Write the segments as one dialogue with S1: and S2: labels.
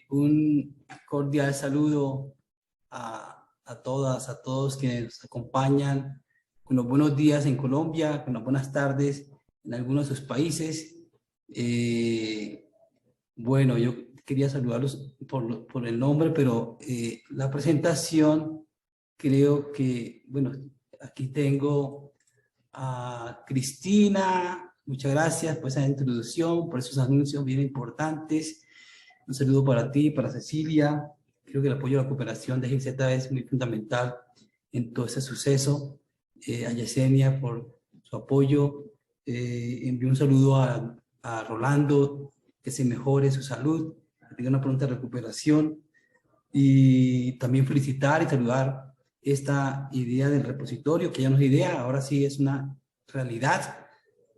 S1: Un cordial saludo a todas, a todos quienes nos acompañan, con los buenos días en Colombia, con las buenas tardes en algunos de sus países. Bueno, yo quería saludarlos por el nombre, pero la presentación, creo que, bueno, aquí tengo a Cristina. Muchas gracias por esa introducción, por esos anuncios bien importantes. Un saludo para ti, para Cecilia. Creo que el apoyo a la cooperación de GIZ es muy fundamental en todo ese suceso. A Yesenia por su apoyo. Envío un saludo a Rolando, que se mejore su salud, que tenga una pronta recuperación. Y también felicitar y saludar esta idea del repositorio, que ya no es idea, ahora sí es una realidad.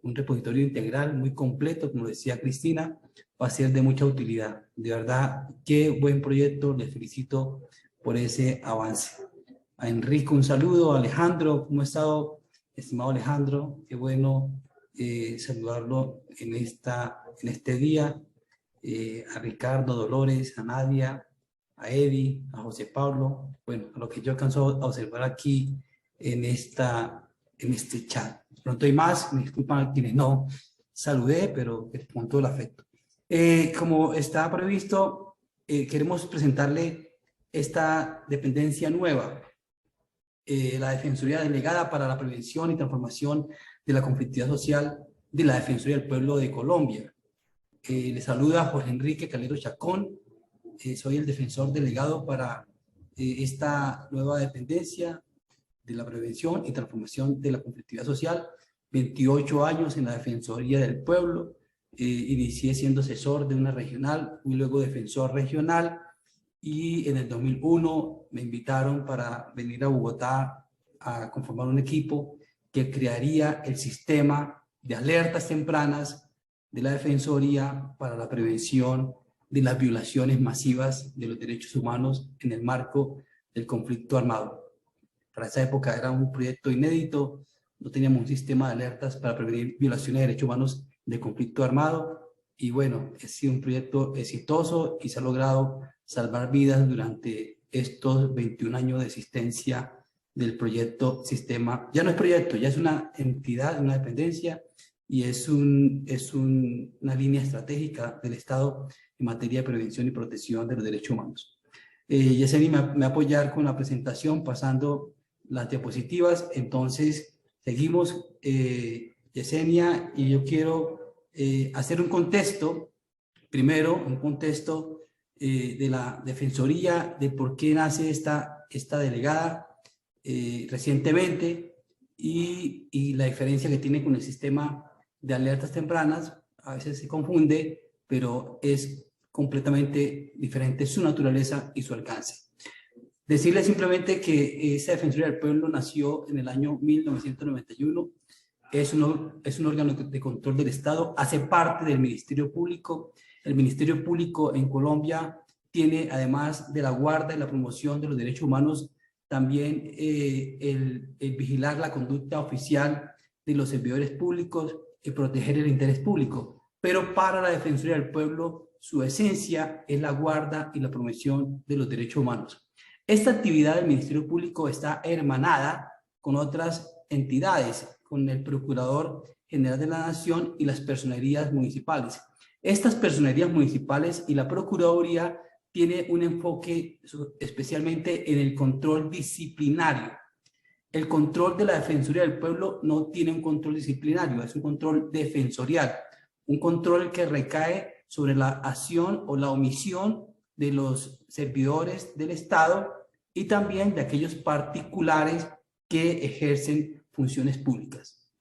S1: Un repositorio integral muy completo, como decía Cristina, va a ser de mucha utilidad. De verdad, qué buen proyecto, les felicito por ese avance. A Enrique un saludo, a Alejandro, ¿cómo ha estado, estimado Alejandro? Qué bueno saludarlo en este día. A Ricardo, Dolores, a Nadia, a Eddie, a José Pablo, bueno, a lo que yo alcanzo a observar aquí en este chat. Pronto hay más, me disculpan a quienes no saludé, pero con todo el afecto. Como está previsto, queremos presentarle esta dependencia nueva, la Defensoría Delegada para la Prevención y Transformación de la Conflictividad Social de la Defensoría del Pueblo de Colombia. Le saluda Jorge Enrique Calero Chacón. Soy el defensor delegado para esta nueva dependencia de la prevención y transformación de la conflictividad social. 28 años en la Defensoría del Pueblo. Inicié siendo asesor de una regional, fui luego defensor regional, y en el 2001 me invitaron para venir a Bogotá a conformar un equipo que crearía el sistema de alertas tempranas de la Defensoría para la prevención de las violaciones masivas de los derechos humanos en el marco del conflicto armado. Para esa época era un proyecto inédito, no teníamos un sistema de alertas para prevenir violaciones de derechos humanos de conflicto armado, y bueno, ha sido un proyecto exitoso y se ha logrado salvar vidas durante estos 21 años de existencia del proyecto sistema. Ya no es proyecto, ya es una entidad, una dependencia, y es una línea estratégica del Estado en materia de prevención y protección de los derechos humanos. Yesenia me va a apoyar con la presentación pasando las diapositivas. Entonces seguimos, Yesenia, y yo quiero hacer un contexto, primero un contexto de la Defensoría, de por qué nace esta delegada recientemente, y la diferencia que tiene con el sistema de alertas tempranas. A veces se confunde, pero es completamente diferente su naturaleza y su alcance. Decirle simplemente que esa Defensoría del Pueblo nació en el año 1991, es un órgano de control del Estado, hace parte del Ministerio Público. El Ministerio Público en Colombia tiene, además de la guarda y la promoción de los derechos humanos, también el vigilar la conducta oficial de los servidores públicos y proteger el interés público. Pero para la Defensoría del Pueblo, su esencia es la guarda y la promoción de los derechos humanos. Esta actividad del Ministerio Público está hermanada con otras entidades, con el Procurador General de la Nación y las personerías municipales. Estas personerías municipales y la Procuraduría tiene un enfoque especialmente en el control disciplinario. El control de la Defensoría del Pueblo no tiene un control disciplinario, es un control defensorial, un control que recae sobre la acción o la omisión de los servidores del Estado y también de aquellos particulares que ejercen funciones públicas.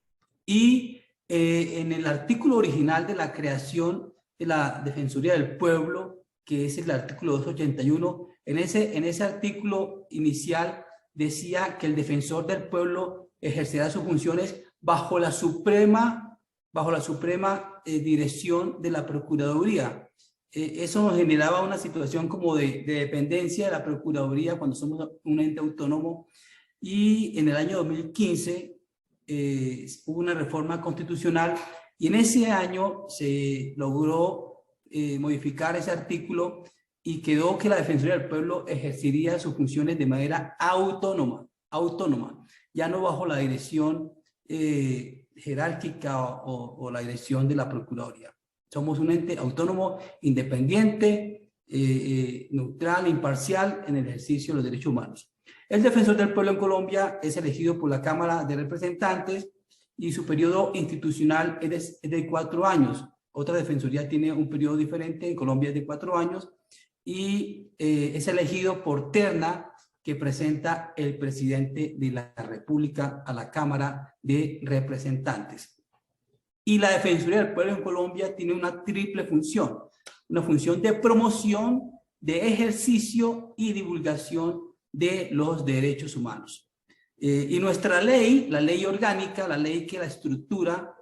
S1: Y en el artículo original de la creación de la Defensoría del Pueblo, que es el artículo 281, en ese artículo inicial decía que el defensor del pueblo ejercerá sus funciones bajo la suprema dirección de la Procuraduría. Eso nos generaba una situación como de dependencia de la Procuraduría cuando somos un ente autónomo, y en el año 2015 hubo una reforma constitucional, y en ese año se logró modificar ese artículo y quedó que la Defensoría del Pueblo ejercería sus funciones de manera autónoma, ya no bajo la dirección jerárquica o la dirección de la Procuraduría. Somos un ente autónomo, independiente, neutral, imparcial en el ejercicio de los derechos humanos. El Defensor del Pueblo en Colombia es elegido por la Cámara de Representantes y su periodo institucional es de 4 años. Otra defensoría tiene un periodo diferente, en Colombia es de 4 años, y es elegido por terna que presenta el presidente de la República a la Cámara de Representantes. Y la Defensoría del Pueblo en Colombia tiene una triple función, una función de promoción, de ejercicio y divulgación de los derechos humanos. Y nuestra ley, la ley orgánica, la ley que la estructura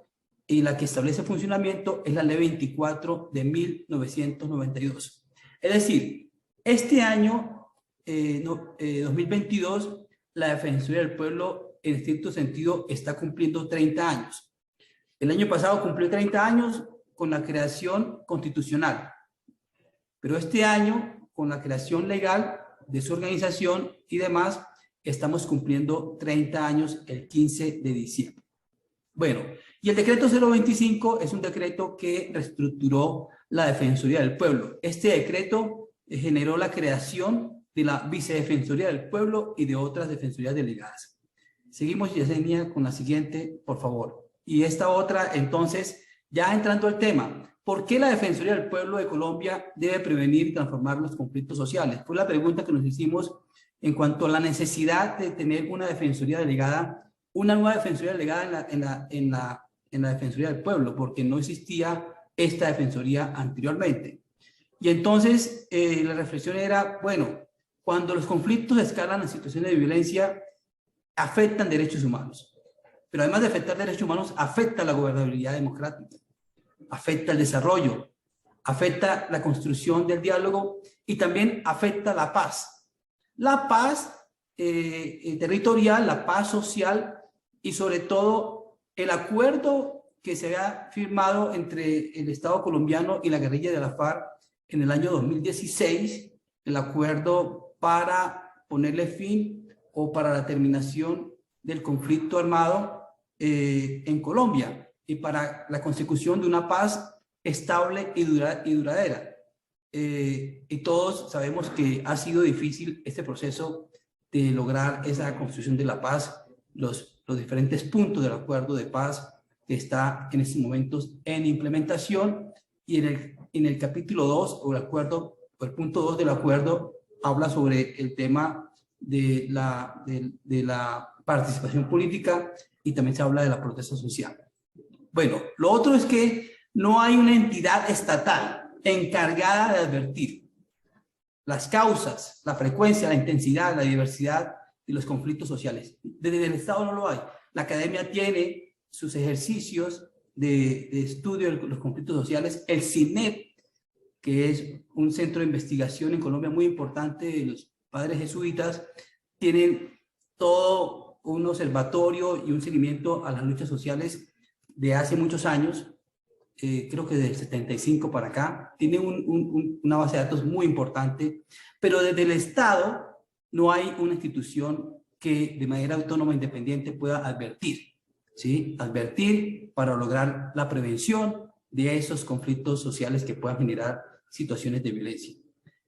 S1: y la que establece funcionamiento es la ley 24 de 1992. Es decir, este año 2022, la Defensoría del Pueblo en estricto sentido está cumpliendo 30 años. El año pasado cumplió 30 años con la creación constitucional, pero este año, con la creación legal de su organización y demás, estamos cumpliendo 30 años el 15 de diciembre. Bueno, y el decreto 025 es un decreto que reestructuró la Defensoría del Pueblo. Este decreto generó la creación de la Vicedefensoría del Pueblo y de otras defensorías delegadas. Seguimos, Yesenia, con la siguiente, por favor. Y esta otra, entonces, ya entrando al tema, ¿por qué la Defensoría del Pueblo de Colombia debe prevenir y transformar los conflictos sociales? Fue la pregunta que nos hicimos en cuanto a la necesidad de tener una defensoría delegada, una nueva defensoría delegada en la Defensoría del Pueblo, porque no existía esta defensoría anteriormente. Y entonces la reflexión era, bueno, cuando los conflictos escalan en situaciones de violencia, afectan derechos humanos. Pero además de afectar derechos humanos, afecta la gobernabilidad democrática, afecta el desarrollo, afecta la construcción del diálogo y también afecta la paz. La paz territorial, la paz social y sobre todo el acuerdo que se ha firmado entre el Estado colombiano y la guerrilla de la FARC en el año 2016, el acuerdo para ponerle fin o para la terminación del conflicto armado en Colombia y para la consecución de una paz estable y duradera. Y todos sabemos que ha sido difícil este proceso de lograr esa construcción de la paz, los diferentes puntos del acuerdo de paz que está en estos momentos en implementación, y en el capítulo 2 o el acuerdo, o el punto 2 del acuerdo habla sobre el tema de la participación política y también se habla de la protesta social. Bueno, lo otro es que no hay una entidad estatal encargada de advertir las causas, la frecuencia, la intensidad, la diversidad de los conflictos sociales. Desde el Estado no lo hay. La academia tiene sus ejercicios de estudio de los conflictos sociales. El CINEP, que es un centro de investigación en Colombia muy importante de los padres jesuitas, tienen todo un observatorio y un seguimiento a las luchas sociales de hace muchos años, creo que del 75 para acá, tiene una base de datos muy importante, pero desde el Estado no hay una institución que de manera autónoma e independiente pueda advertir, ¿sí? Advertir para lograr la prevención de esos conflictos sociales que puedan generar situaciones de violencia.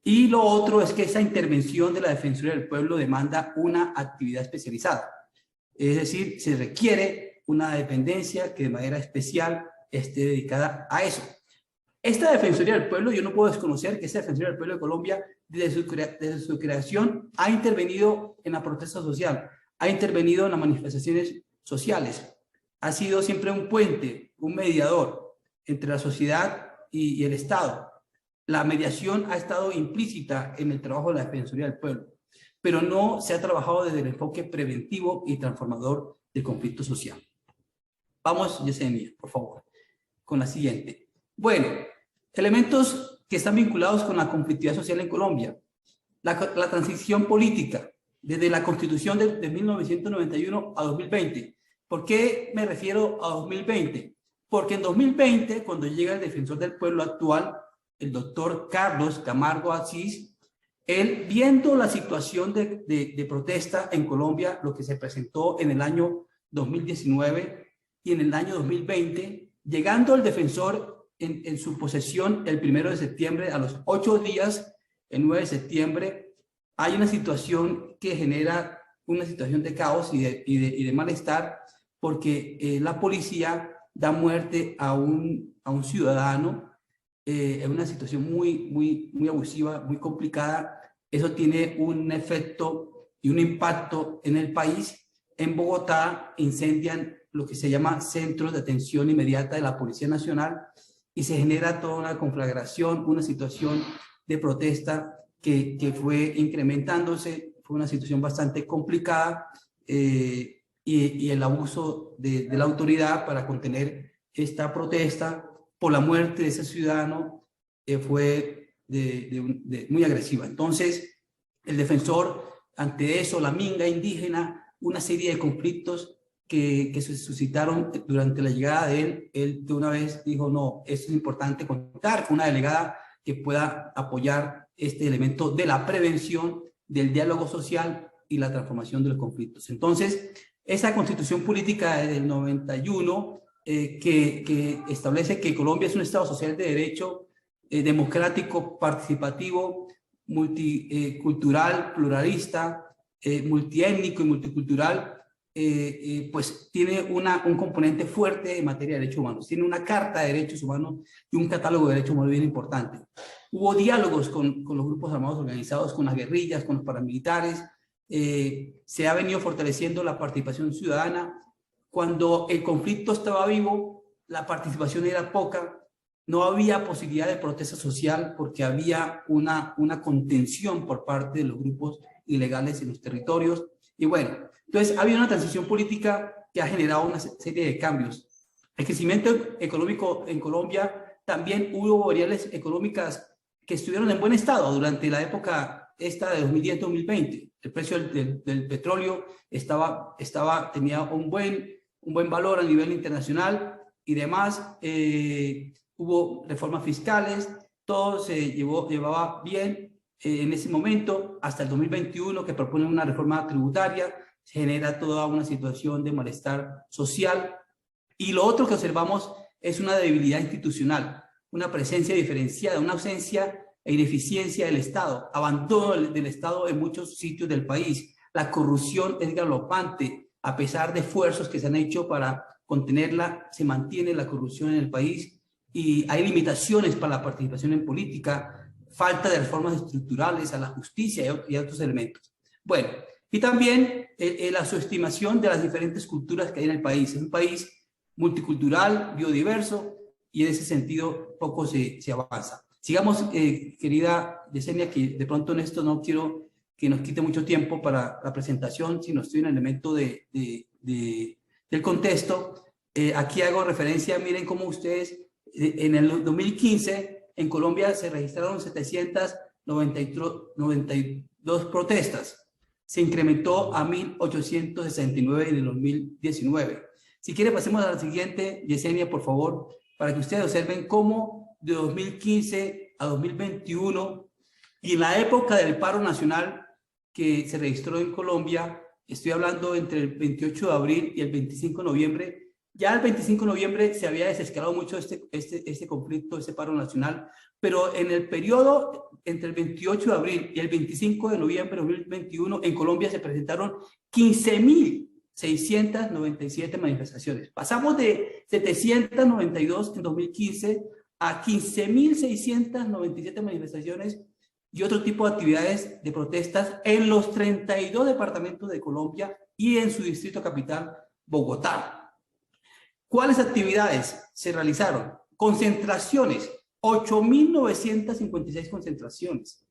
S1: Y lo otro es que esa intervención de la Defensoría del Pueblo demanda una actividad especializada. Es decir, se requiere una dependencia que de manera especial esté dedicada a eso. Esta Defensoría del Pueblo, yo no puedo desconocer que esta Defensoría del Pueblo de Colombia, desde su creación, ha intervenido en la protesta social, ha intervenido en las manifestaciones sociales, ha sido siempre un puente, un mediador entre la sociedad y el Estado. La mediación ha estado implícita en el trabajo de la Defensoría del Pueblo, pero no se ha trabajado desde el enfoque preventivo y transformador del conflicto social. Vamos, Yesenia, por favor, con la siguiente. Bueno, elementos que están vinculados con la conflictividad social en Colombia. La transición política, desde la Constitución de 1991 a 2020. ¿Por qué me refiero a 2020? Porque en 2020, cuando llega el Defensor del Pueblo actual, el doctor Carlos Camargo Asís, él viendo la situación de protesta en Colombia, lo que se presentó en el año 2019 y en el año 2020, llegando el defensor en su posesión el 1 de septiembre, a los 8 días, el 9 de septiembre, hay una situación que genera una situación de caos y de malestar, porque la policía da muerte a un ciudadano en una situación muy abusiva, muy complicada. Eso tiene un efecto y un impacto en el país. En Bogotá incendian lo que se llama centros de atención inmediata de la Policía Nacional y se genera toda una conflagración, una situación de protesta que fue incrementándose. Fue una situación bastante complicada y el abuso de la autoridad para contener esta protesta por la muerte de ese ciudadano fue muy agresiva. Entonces, el defensor, ante eso, la minga indígena, una serie de conflictos que se suscitaron durante la llegada de él de una vez dijo, no, es importante contar con una delegada que pueda apoyar este elemento de la prevención, del diálogo social y la transformación de los conflictos. Entonces, esa constitución política del 91 que establece que Colombia es un Estado social de derecho, democrático, participativo, multicultural, pluralista, multiétnico y multicultural, pues tiene un componente fuerte en materia de derechos humanos. Tiene una carta de derechos humanos y un catálogo de derechos humanos bien importante. Hubo diálogos con los grupos armados organizados, con las guerrillas, con los paramilitares. Se ha venido fortaleciendo la participación ciudadana. Cuando el conflicto estaba vivo, la participación era poca. No había posibilidad de protesta social porque había una contención por parte de los grupos ilegales en los territorios. Y bueno, entonces ha habido una transición política que ha generado una serie de cambios. El crecimiento económico en Colombia, también hubo variables económicas que estuvieron en buen estado durante la época esta de 2010-2020. El precio del petróleo tenía un buen valor a nivel internacional y demás. Hubo reformas fiscales, todo se llevaba bien en ese momento, hasta el 2021 que proponen una reforma tributaria, se genera toda una situación de malestar social. Y lo otro que observamos es una debilidad institucional, una presencia diferenciada, una ausencia e ineficiencia del Estado, abandono del Estado en muchos sitios del país. La corrupción es galopante, a pesar de esfuerzos que se han hecho para contenerla, se mantiene la corrupción en el país y hay limitaciones para la participación en política, falta de reformas estructurales a la justicia y a otros elementos. Bueno, y también la subestimación de las diferentes culturas que hay en el país. Es un país multicultural, biodiverso, y en ese sentido poco se avanza. Sigamos, querida Yesenia, que de pronto en esto no quiero que nos quite mucho tiempo para la presentación, sino estoy en el elemento del contexto. Aquí hago referencia, miren cómo ustedes, en el 2015, en Colombia se registraron 792 protestas. Se incrementó a 1.869 en el 2019. Si quiere, pasemos a la siguiente, Yesenia, por favor, para que ustedes observen cómo de 2015 a 2021, y en la época del paro nacional que se registró en Colombia, estoy hablando entre el 28 de abril y el 25 de noviembre, ya el 25 de noviembre se había desescalado mucho este conflicto, este paro nacional, pero en el periodo entre el 28 de abril y el 25 de noviembre de 2021, en Colombia se presentaron 15.697 manifestaciones. Pasamos de 792 en 2015 a 15.697 manifestaciones y otro tipo de actividades de protestas en los 32 departamentos de Colombia y en su distrito capital, Bogotá. ¿Cuáles actividades se realizaron? Concentraciones, 8.956 concentraciones.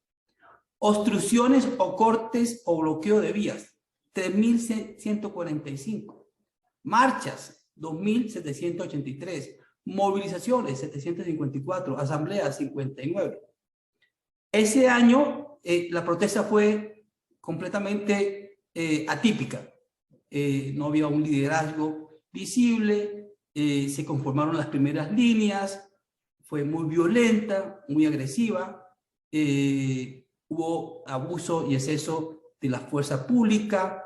S1: Obstrucciones o cortes o bloqueo de vías, 3.145. Marchas, 2.783. Movilizaciones, 754. Asambleas, 59. Ese año la protesta fue completamente atípica. No había un liderazgo visible, se conformaron las primeras líneas, fue muy violenta, muy agresiva, hubo abuso y exceso de la fuerza pública,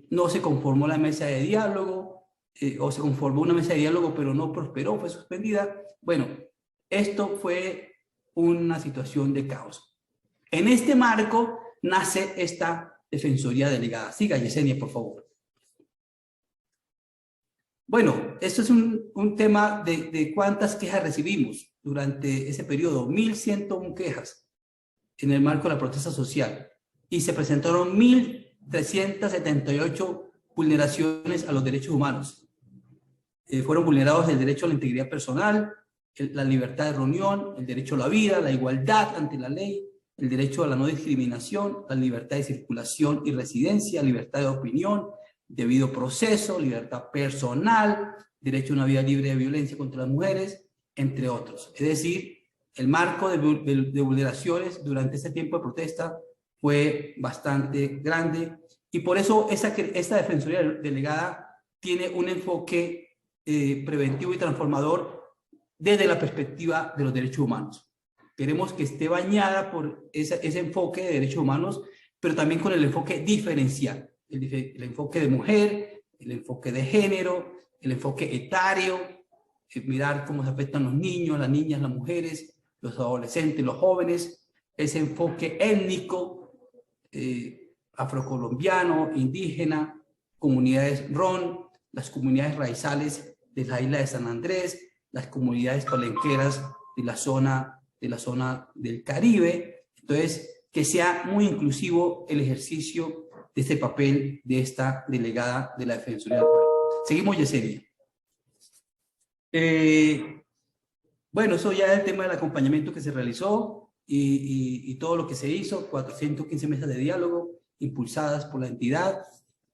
S1: no se conformó la mesa de diálogo, o se conformó una mesa de diálogo pero no prosperó, fue suspendida. Bueno, esto fue una situación de caos. En este marco nace esta Defensoría Delegada. Siga, Yesenia, por favor. Bueno, esto es un tema de cuántas quejas recibimos durante ese periodo. 1.101 quejas en el marco de la protesta social. Y se presentaron 1.378 vulneraciones a los derechos humanos. Fueron vulnerados el derecho a la integridad personal, la libertad de reunión, el derecho a la vida, la igualdad ante la ley, el derecho a la no discriminación, la libertad de circulación y residencia, libertad de opinión, debido proceso, libertad personal, derecho a una vida libre de violencia contra las mujeres, entre otros. Es decir, el marco de vulneraciones durante este tiempo de protesta fue bastante grande y por eso esta Defensoría Delegada tiene un enfoque preventivo y transformador desde la perspectiva de los derechos humanos. Queremos que esté bañada por ese enfoque de derechos humanos, pero también con el enfoque diferencial, el enfoque de mujer, el enfoque de género, el enfoque etario, mirar cómo se afectan los niños, las niñas, las mujeres, los adolescentes, los jóvenes, ese enfoque étnico, afrocolombiano, indígena, comunidades ron, las comunidades raizales de la isla de San Andrés, las comunidades palenqueras de la zona del Caribe. Entonces, que sea muy inclusivo el ejercicio de este papel de esta delegada de la Defensoría del Pueblo. Seguimos, Yesenia. Bueno, eso ya es el tema del acompañamiento que se realizó y todo lo que se hizo, 415 mesas de diálogo impulsadas por la entidad,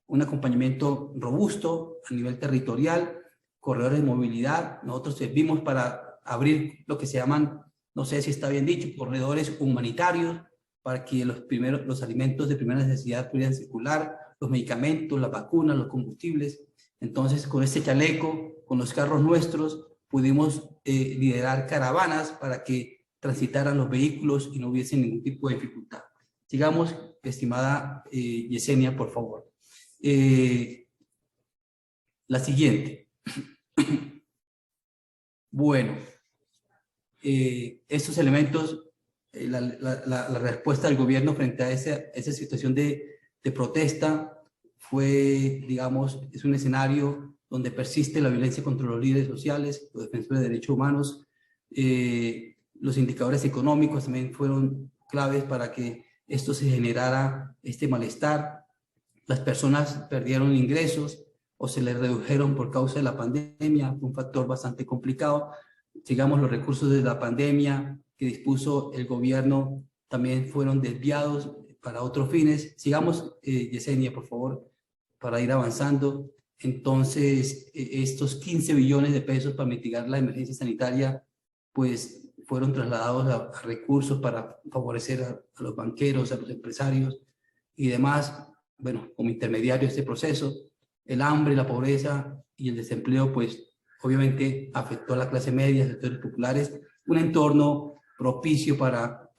S1: un acompañamiento robusto a nivel territorial, corredores de movilidad. Nosotros servimos para abrir lo que se llaman, no sé si está bien dicho, corredores humanitarios, para que los alimentos de primera necesidad pudieran circular, los medicamentos, las vacunas, los combustibles. Entonces, con este chaleco, con los carros nuestros, pudimos liderar caravanas para que transitaran los vehículos y no hubiese ningún tipo de dificultad. Sigamos, estimada Yesenia, por favor. La siguiente. Bueno, estos elementos, la respuesta del gobierno frente a esa situación de protesta fue, digamos, es un escenario donde persiste la violencia contra los líderes sociales, los defensores de derechos humanos. Los indicadores económicos también fueron claves para que esto se generara este malestar. Las personas perdieron ingresos o se les redujeron por causa de la pandemia, un factor bastante complicado. Digamos, los recursos de la pandemia que dispuso el gobierno también fueron desviados para otros fines. Sigamos, Yesenia, por favor, para ir avanzando. Entonces, estos 15 billones de pesos para mitigar la emergencia sanitaria, pues fueron trasladados a recursos para favorecer a los banqueros, a los empresarios y demás, bueno, como intermediarios de este proceso. El hambre, la pobreza y el desempleo, pues obviamente afectó a la clase media, sectores populares, un entorno propicio para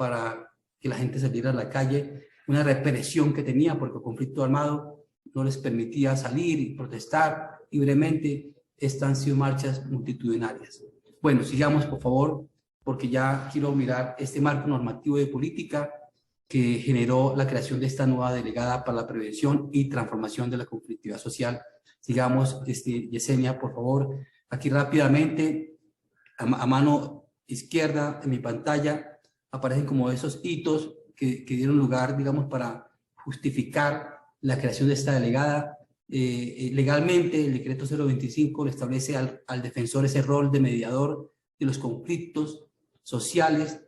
S1: que la gente saliera a la calle, una represión que tenía porque el conflicto armado no les permitía salir y protestar libremente. Estas han sido marchas multitudinarias. Bueno, sigamos, por favor, porque ya quiero mirar este marco normativo de política que generó la creación de esta nueva delegada para la prevención y transformación de la conflictividad social. Sigamos, Yesenia, por favor. Aquí rápidamente, a mano izquierda en mi pantalla, aparecen como esos hitos que dieron lugar, digamos, para justificar la creación de esta delegada. Legalmente, el decreto 025 le establece al defensor ese rol de mediador de los conflictos sociales,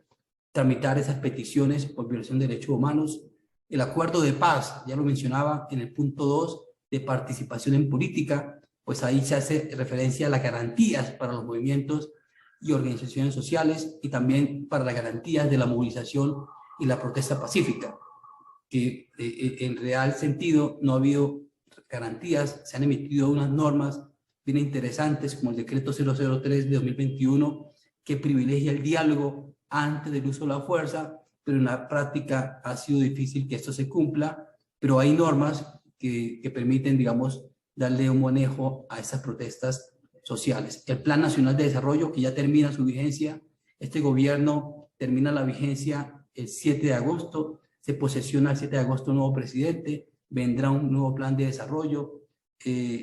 S1: tramitar esas peticiones por violación de derechos humanos. El acuerdo de paz, ya lo mencionaba en el punto 2, de participación en política, pues ahí se hace referencia a las garantías para los movimientos y organizaciones sociales y también para las garantías de la movilización y la protesta pacífica, que en real sentido no ha habido garantías. Se han emitido unas normas bien interesantes como el decreto 003 de 2021, que privilegia el diálogo antes del uso de la fuerza, pero en la práctica ha sido difícil que esto se cumpla, pero hay normas que permiten, digamos, darle un manejo a esas protestas sociales. El Plan Nacional de Desarrollo, que ya termina su vigencia, este gobierno termina la vigencia el 7 de agosto, se posesiona el 7 de agosto un nuevo presidente, vendrá un nuevo plan de desarrollo,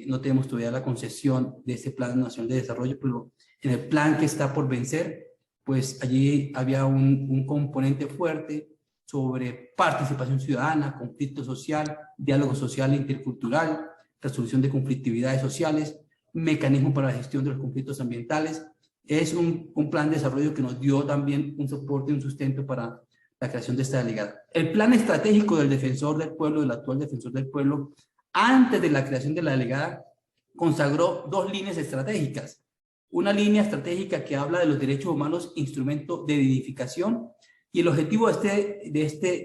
S1: no tenemos todavía la concesión de ese Plan Nacional de Desarrollo, pero en el plan que está por vencer, pues allí había un componente fuerte sobre participación ciudadana, conflicto social, diálogo social e intercultural, resolución de conflictividades sociales, mecanismo para la gestión de los conflictos ambientales. Es un plan de desarrollo que nos dio también un soporte y un sustento para la creación de esta delegada. El plan estratégico del defensor del pueblo, del actual defensor del pueblo, antes de la creación de la delegada, consagró dos líneas estratégicas. Una línea estratégica que habla de los derechos humanos, instrumento de dignificación, y el objetivo de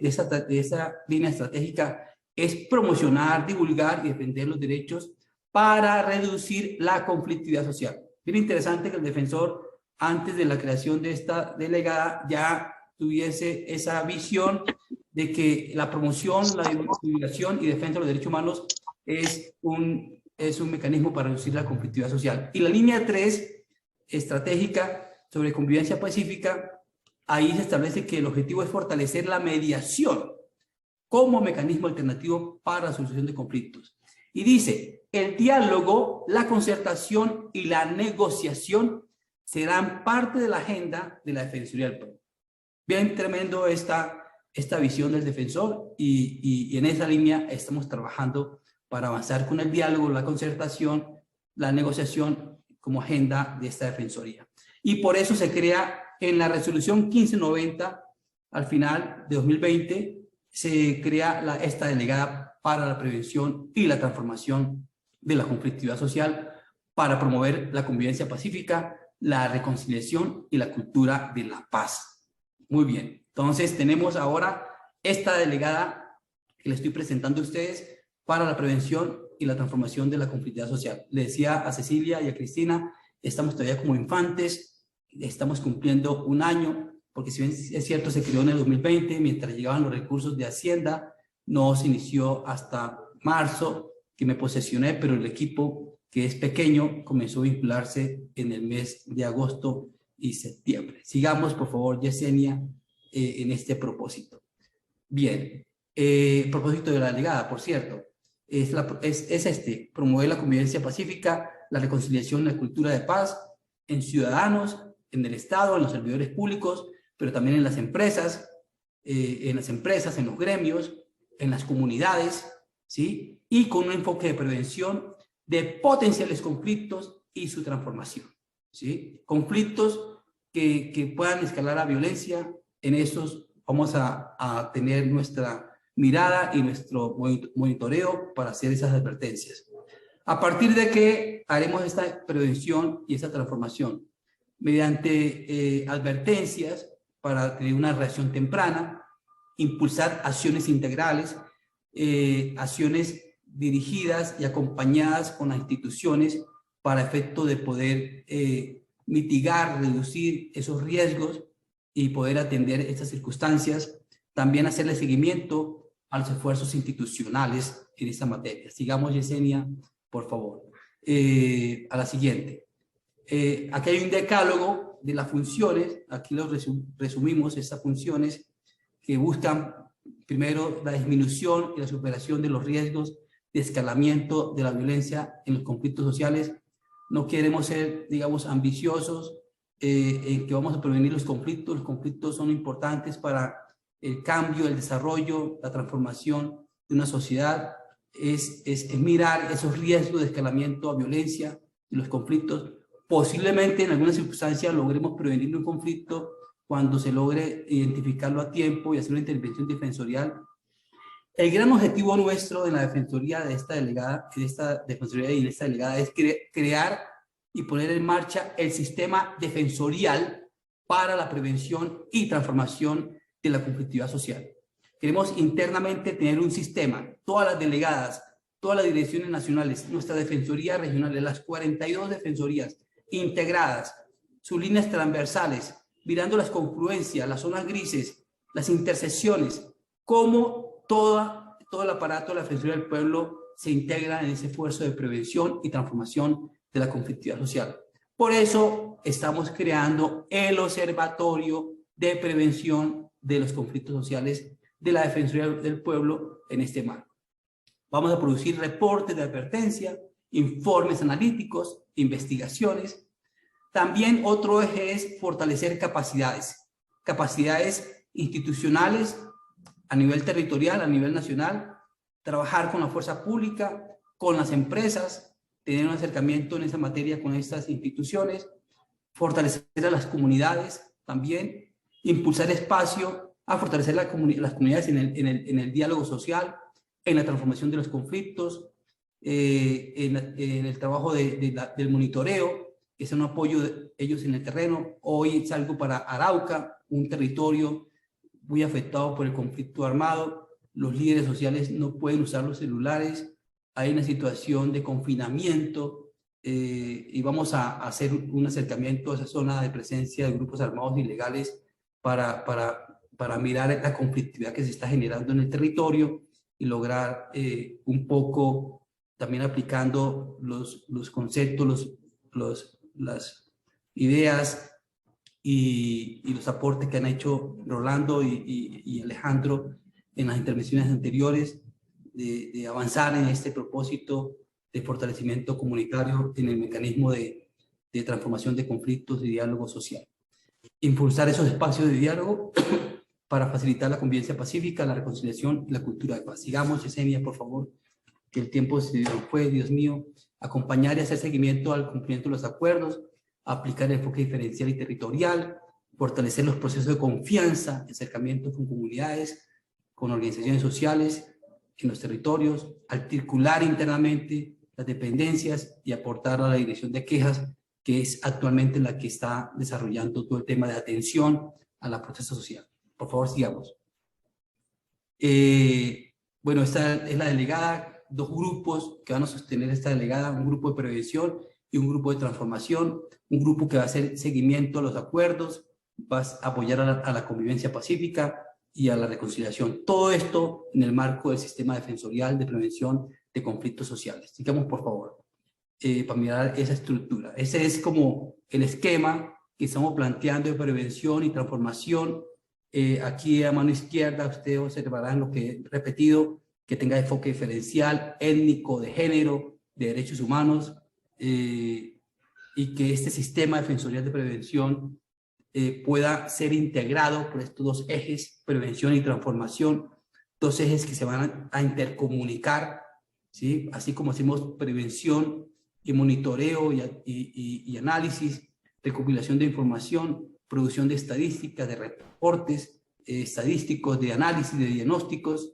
S1: esa línea estratégica es promocionar, divulgar y defender los derechos para reducir la conflictividad social. Bien interesante que el defensor, antes de la creación de esta delegada, ya tuviese esa visión de que la promoción, la divulgación y defensa de los derechos humanos es un mecanismo para reducir la conflictividad social. Y la línea 3, estratégica sobre convivencia pacífica, ahí se establece que el objetivo es fortalecer la mediación como mecanismo alternativo para la solución de conflictos. Y dice, el diálogo, la concertación y la negociación serán parte de la agenda de la Defensoría del Pueblo. Bien tremendo esta visión del defensor y en esa línea estamos trabajando para avanzar con el diálogo, la concertación, la negociación como agenda de esta Defensoría. Y por eso se crea en la resolución 1590, al final de 2020, se crea esta delegada para la prevención y la transformación de la conflictividad social para promover la convivencia pacífica, la reconciliación y la cultura de la paz. Muy bien, entonces tenemos ahora esta delegada que le estoy presentando a ustedes para la prevención y la transformación de la conflictividad social. Le decía a Cecilia y a Cristina, estamos todavía como infantes, estamos cumpliendo un año, porque si bien es cierto se creó en el 2020, mientras llegaban los recursos de Hacienda, no se inició hasta marzo, que me posesioné, pero el equipo, que es pequeño, comenzó a vincularse en el mes de agosto y septiembre. Sigamos, por favor, Yesenia, en este propósito. Bien, propósito de la delegada, por cierto, es promover la convivencia pacífica, la reconciliación, la cultura de paz en ciudadanos, en el Estado, en los servidores públicos, pero también en las empresas, en los gremios, en las comunidades, ¿sí? Y con un enfoque de prevención de potenciales conflictos y su transformación, ¿sí? Conflictos que puedan escalar a violencia, en esos vamos a tener nuestra mirada y nuestro monitoreo para hacer esas advertencias. A partir de que haremos esta prevención y esta transformación mediante advertencias para tener una reacción temprana, impulsar acciones integrales, acciones dirigidas y acompañadas con las instituciones para efecto de poder mitigar, reducir esos riesgos y poder atender estas circunstancias. También hacerle seguimiento a los esfuerzos institucionales en esta materia. Sigamos, Yesenia, por favor. A la siguiente. Aquí hay un decálogo de las funciones, aquí lo resumimos, estas funciones que buscan primero la disminución y la superación de los riesgos de escalamiento de la violencia en los conflictos sociales. No queremos ser, digamos, ambiciosos en que vamos a prevenir los conflictos son importantes para el cambio, el desarrollo, la transformación de una sociedad, es mirar esos riesgos de escalamiento a violencia y los conflictos. Posiblemente en algunas circunstancias logremos prevenir un conflicto cuando se logre identificarlo a tiempo y hacer una intervención defensorial. El gran objetivo nuestro en la defensoría de esta delegada, es crear y poner en marcha el sistema defensorial para la prevención y transformación de la conflictividad social. Queremos internamente tener un sistema, todas las delegadas, todas las direcciones nacionales, nuestra defensoría regional, las 42 defensorías integradas, sus líneas transversales, mirando las confluencias, las zonas grises, las intersecciones, cómo todo el aparato de la Defensoría del Pueblo se integra en ese esfuerzo de prevención y transformación de la conflictividad social. Por eso estamos creando el Observatorio de Prevención de los Conflictos Sociales de la Defensoría del Pueblo en este marco. Vamos a producir reportes de advertencia, informes analíticos, investigaciones. También otro eje es fortalecer capacidades institucionales a nivel territorial, a nivel nacional, trabajar con la fuerza pública, con las empresas, tener un acercamiento en esa materia con estas instituciones, fortalecer a las comunidades también, impulsar espacio a fortalecer las comunidades en el diálogo social, en la transformación de los conflictos, en el trabajo del monitoreo, que es un apoyo de ellos en el terreno. Hoy salgo para Arauca, un territorio muy afectado por el conflicto armado. Los líderes sociales no pueden usar los celulares, hay una situación de confinamiento y vamos a hacer un acercamiento a esa zona de presencia de grupos armados ilegales para mirar la conflictividad que se está generando en el territorio y lograr un poco también aplicando los conceptos, las ideas y los aportes que han hecho Rolando y Alejandro en las intervenciones anteriores, de avanzar en este propósito de fortalecimiento comunitario en el mecanismo de transformación de conflictos y diálogo social. Impulsar esos espacios de diálogo para facilitar la convivencia pacífica, la reconciliación y la cultura de paz. Sigamos, Yesenia, por favor, que el tiempo se nos fue, Dios mío. Acompañar y hacer seguimiento al cumplimiento de los acuerdos, aplicar el enfoque diferencial y territorial, fortalecer los procesos de confianza, acercamiento con comunidades, con organizaciones sociales en los territorios, articular internamente las dependencias y aportar a la dirección de quejas, que es actualmente la que está desarrollando todo el tema de atención a la protesta social. Por favor, sigamos. Bueno, esta es la delegada, dos grupos que van a sostener esta delegada, un grupo de prevención y un grupo de transformación, un grupo que va a hacer seguimiento a los acuerdos, va a apoyar a la convivencia pacífica y a la reconciliación. Todo esto en el marco del sistema defensorial de prevención de conflictos sociales. Sigamos, por favor, para mirar esa estructura. Ese es como el esquema que estamos planteando de prevención y transformación. Aquí a mano izquierda ustedes observarán lo que he repetido, que tenga enfoque diferencial, étnico, de género, de derechos humanos, y que este sistema defensorial de prevención pueda ser integrado por estos dos ejes, prevención y transformación, dos ejes que se van a intercomunicar, ¿sí? Así como hacemos prevención y monitoreo y análisis, recopilación de información, producción de estadísticas, de reportes estadísticos, de análisis, de diagnósticos,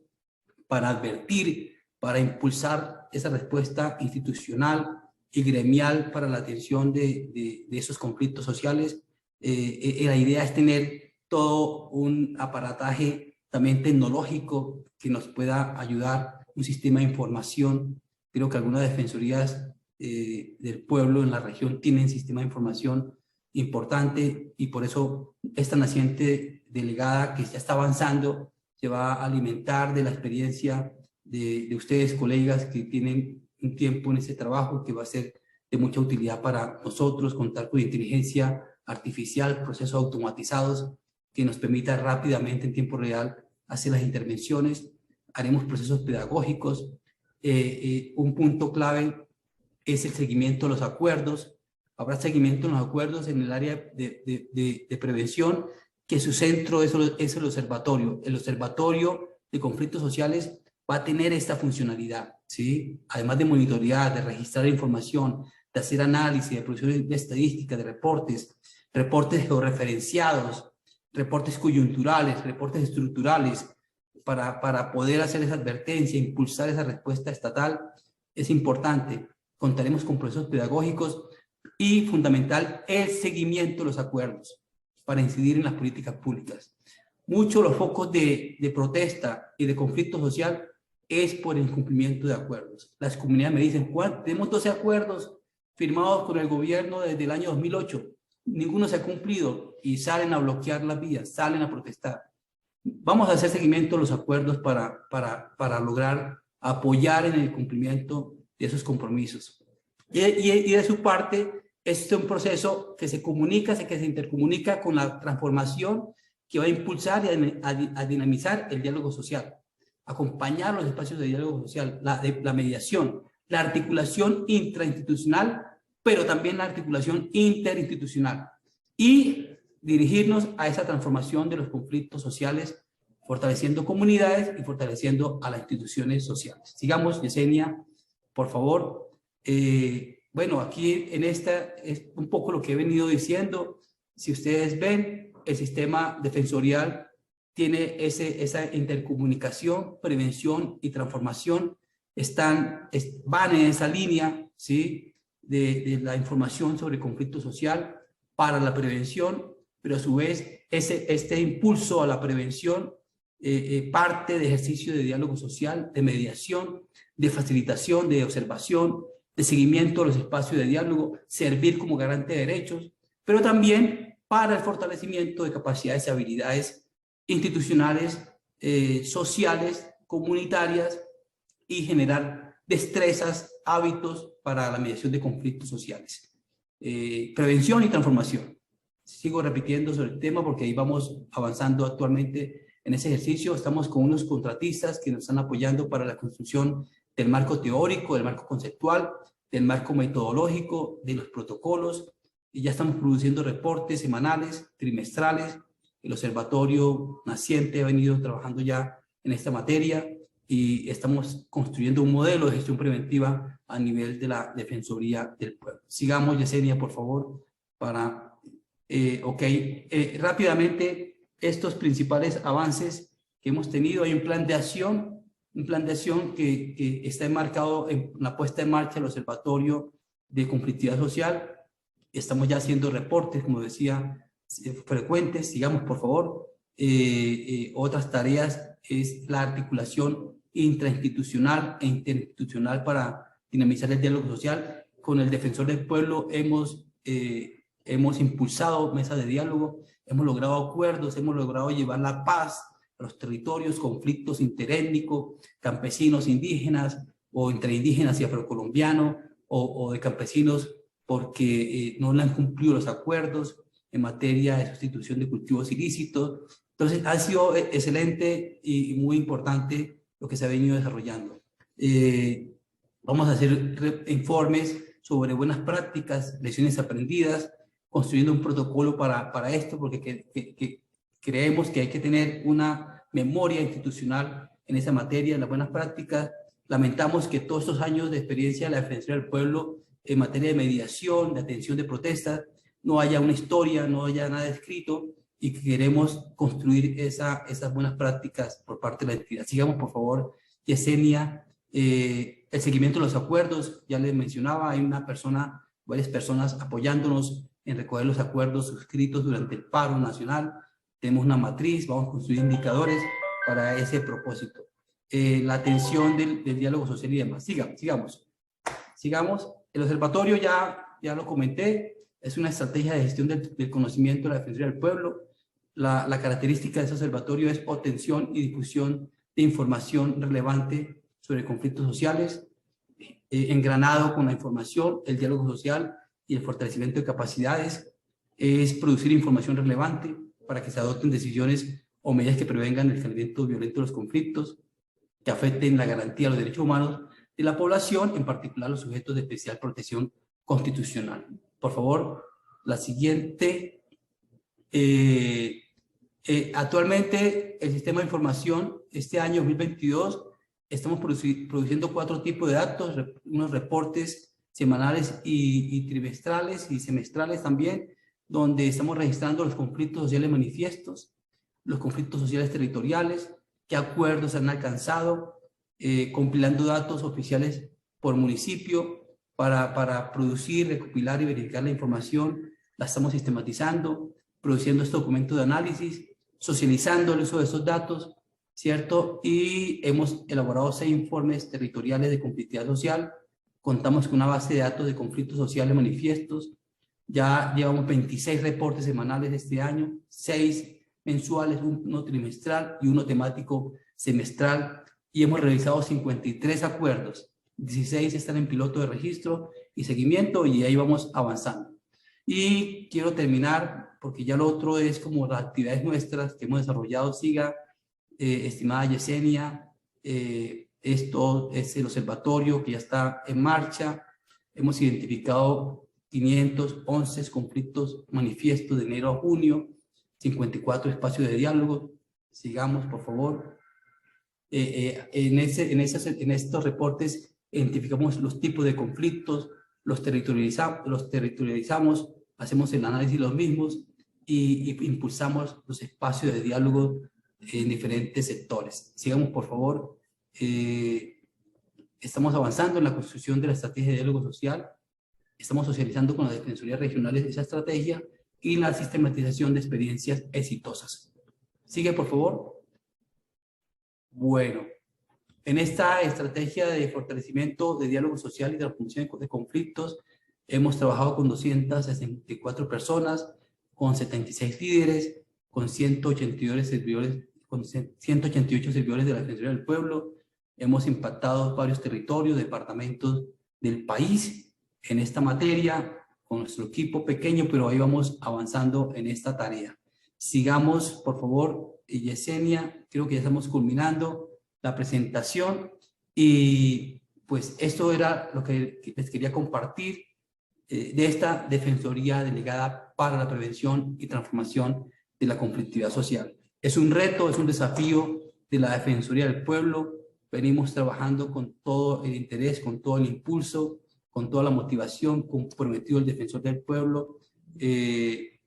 S1: para advertir, para impulsar esa respuesta institucional y gremial para la atención de esos conflictos sociales. La idea es tener todo un aparataje también tecnológico que nos pueda ayudar, un sistema de información. Creo que algunas defensorías del pueblo en la región tienen sistema de información importante y por eso esta naciente delegada que ya está avanzando se va a alimentar de la experiencia de ustedes, colegas, que tienen un tiempo en ese trabajo que va a ser de mucha utilidad para nosotros, contar con inteligencia artificial, procesos automatizados que nos permita rápidamente en tiempo real hacer las intervenciones. Haremos procesos pedagógicos. Un punto clave es el seguimiento de los acuerdos. Habrá seguimiento en los acuerdos en el área de prevención, que su centro es el observatorio. El observatorio de conflictos sociales va a tener esta funcionalidad, ¿sí? Además de monitorear, de registrar información, de hacer análisis, de producción de estadísticas, de reportes georreferenciados, reportes coyunturales, reportes estructurales, para poder hacer esa advertencia, impulsar esa respuesta estatal, es importante. Contaremos con procesos pedagógicos y, fundamental, el seguimiento de los acuerdos para incidir en las políticas públicas. Muchos los focos de protesta y de conflicto social es por el incumplimiento de acuerdos. Las comunidades me dicen, tenemos 12 acuerdos firmados con el gobierno desde el año 2008. ninguno se ha cumplido y salen a bloquear las vías, salen a protestar. Vamos a hacer seguimiento a los acuerdos para lograr apoyar en el cumplimiento de esos compromisos. Y de su parte, este es un proceso que se comunica, que se intercomunica con la transformación que va a impulsar y a dinamizar el diálogo social, acompañar los espacios de diálogo social, la mediación, la articulación intrainstitucional, pero también la articulación interinstitucional, y dirigirnos a esa transformación de los conflictos sociales, fortaleciendo comunidades y fortaleciendo a las instituciones sociales. Sigamos, Yesenia, por favor. Bueno, aquí en esta es un poco lo que he venido diciendo. Si ustedes ven, el sistema defensorial tiene esa intercomunicación, prevención y transformación, van en esa línea, ¿sí?, de la información sobre conflicto social para la prevención, pero a su vez este impulso a la prevención parte de ejercicio de diálogo social, de mediación, de facilitación, de observación, de seguimiento a los espacios de diálogo, servir como garante de derechos, pero también para el fortalecimiento de capacidades y habilidades institucionales, sociales, comunitarias, y generar destrezas, hábitos para la mediación de conflictos sociales. Prevención y transformación. Sigo repitiendo sobre el tema porque ahí vamos avanzando actualmente en ese ejercicio. Estamos con unos contratistas que nos están apoyando para la construcción del marco teórico, del marco conceptual, del marco metodológico, de los protocolos, y ya estamos produciendo reportes semanales, trimestrales. El observatorio naciente ha venido trabajando ya en esta materia y estamos construyendo un modelo de gestión preventiva a nivel de la Defensoría del Pueblo. Sigamos, Yesenia, por favor, para... rápidamente, estos principales avances que hemos tenido. Hay un plan de acción que está enmarcado en la puesta en marcha del Observatorio de Conflictividad Social. Estamos ya haciendo reportes, como decía, frecuentes. Sigamos, por favor. Otras tareas es la articulación intrainstitucional e interinstitucional para dinamizar el diálogo social. Con el Defensor del Pueblo hemos impulsado mesas de diálogo, hemos logrado acuerdos, hemos logrado llevar la paz a los territorios, conflictos interétnicos, campesinos indígenas, o entre indígenas y afrocolombianos, o de campesinos porque no le han cumplido los acuerdos en materia de sustitución de cultivos ilícitos. Entonces, ha sido excelente y muy importante lo que se ha venido desarrollando. Vamos a hacer informes sobre buenas prácticas, lecciones aprendidas, construyendo un protocolo para esto, porque creemos que hay que tener una memoria institucional en esa materia, en las buenas prácticas. Lamentamos que todos estos años de experiencia de la Defensoría del Pueblo en materia de mediación, de atención de protestas, no haya una historia, no haya nada escrito, y que queremos construir esas buenas prácticas por parte de la entidad. Sigamos, por favor, Yesenia. El seguimiento de los acuerdos, ya les mencionaba, hay varias personas apoyándonos en recoger los acuerdos suscritos durante el paro nacional. Tenemos una matriz, vamos a construir indicadores para ese propósito. La atención del diálogo social y demás. Sigamos. El observatorio ya lo comenté, es una estrategia de gestión del conocimiento de la Defensoría del Pueblo. La característica de ese observatorio es obtención y difusión de información relevante sobre conflictos sociales, engranado con la información, el diálogo social y el fortalecimiento de capacidades. Es producir información relevante para que se adopten decisiones o medidas que prevengan el escalamiento violento de los conflictos, que afecten la garantía de los derechos humanos de la población, en particular los sujetos de especial protección constitucional. Por favor, la siguiente. Actualmente, el sistema de información, este año 2022, estamos produciendo 4 tipos de datos, unos reportes semanales y trimestrales y semestrales también, donde estamos registrando los conflictos sociales manifiestos, los conflictos sociales territoriales, qué acuerdos se han alcanzado, compilando datos oficiales por municipio para producir, recopilar y verificar la información. La estamos sistematizando, produciendo este documento de análisis, socializando el uso de esos datos, ¿cierto? Y hemos elaborado 6 informes territoriales de conflictividad social. Contamos con una base de datos de conflictos sociales manifiestos, Ya llevamos 26 reportes semanales este año, 6 mensuales, uno trimestral y uno temático semestral, y hemos realizado 53 acuerdos. 16 están en piloto de registro y seguimiento, y ahí vamos avanzando. Y quiero terminar, porque ya lo otro es como las actividades nuestras que hemos desarrollado. Siga, estimada Yesenia, esto es el observatorio que ya está en marcha. Hemos identificado 511 conflictos manifiestos de enero a junio, 54 espacios de diálogo. Sigamos, por favor. En estos reportes identificamos los tipos de conflictos, los territorializamos, hacemos el análisis de los mismos y impulsamos los espacios de diálogo en diferentes sectores. Sigamos, por favor. Estamos avanzando en la construcción de la estrategia de diálogo social. Estamos socializando con las defensorías regionales esa estrategia y la sistematización de experiencias exitosas. Sigue, por favor. Bueno, en esta estrategia de fortalecimiento de diálogo social y de la función de conflictos, hemos trabajado con 264 personas, con 76 líderes, con 188 servidores de la Defensoría del Pueblo. Hemos impactado varios territorios, departamentos del país en esta materia, con nuestro equipo pequeño, pero ahí vamos avanzando en esta tarea. Sigamos, por favor, Yesenia, creo que ya estamos culminando la presentación, y pues esto era lo que les quería compartir de esta Defensoría Delegada para la Prevención y Transformación de la Conflictividad Social. Es un reto, es un desafío de la Defensoría del Pueblo. Venimos trabajando con todo el interés, con todo el impulso, con toda la motivación, comprometido el Defensor del Pueblo,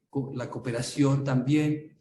S1: con la cooperación también.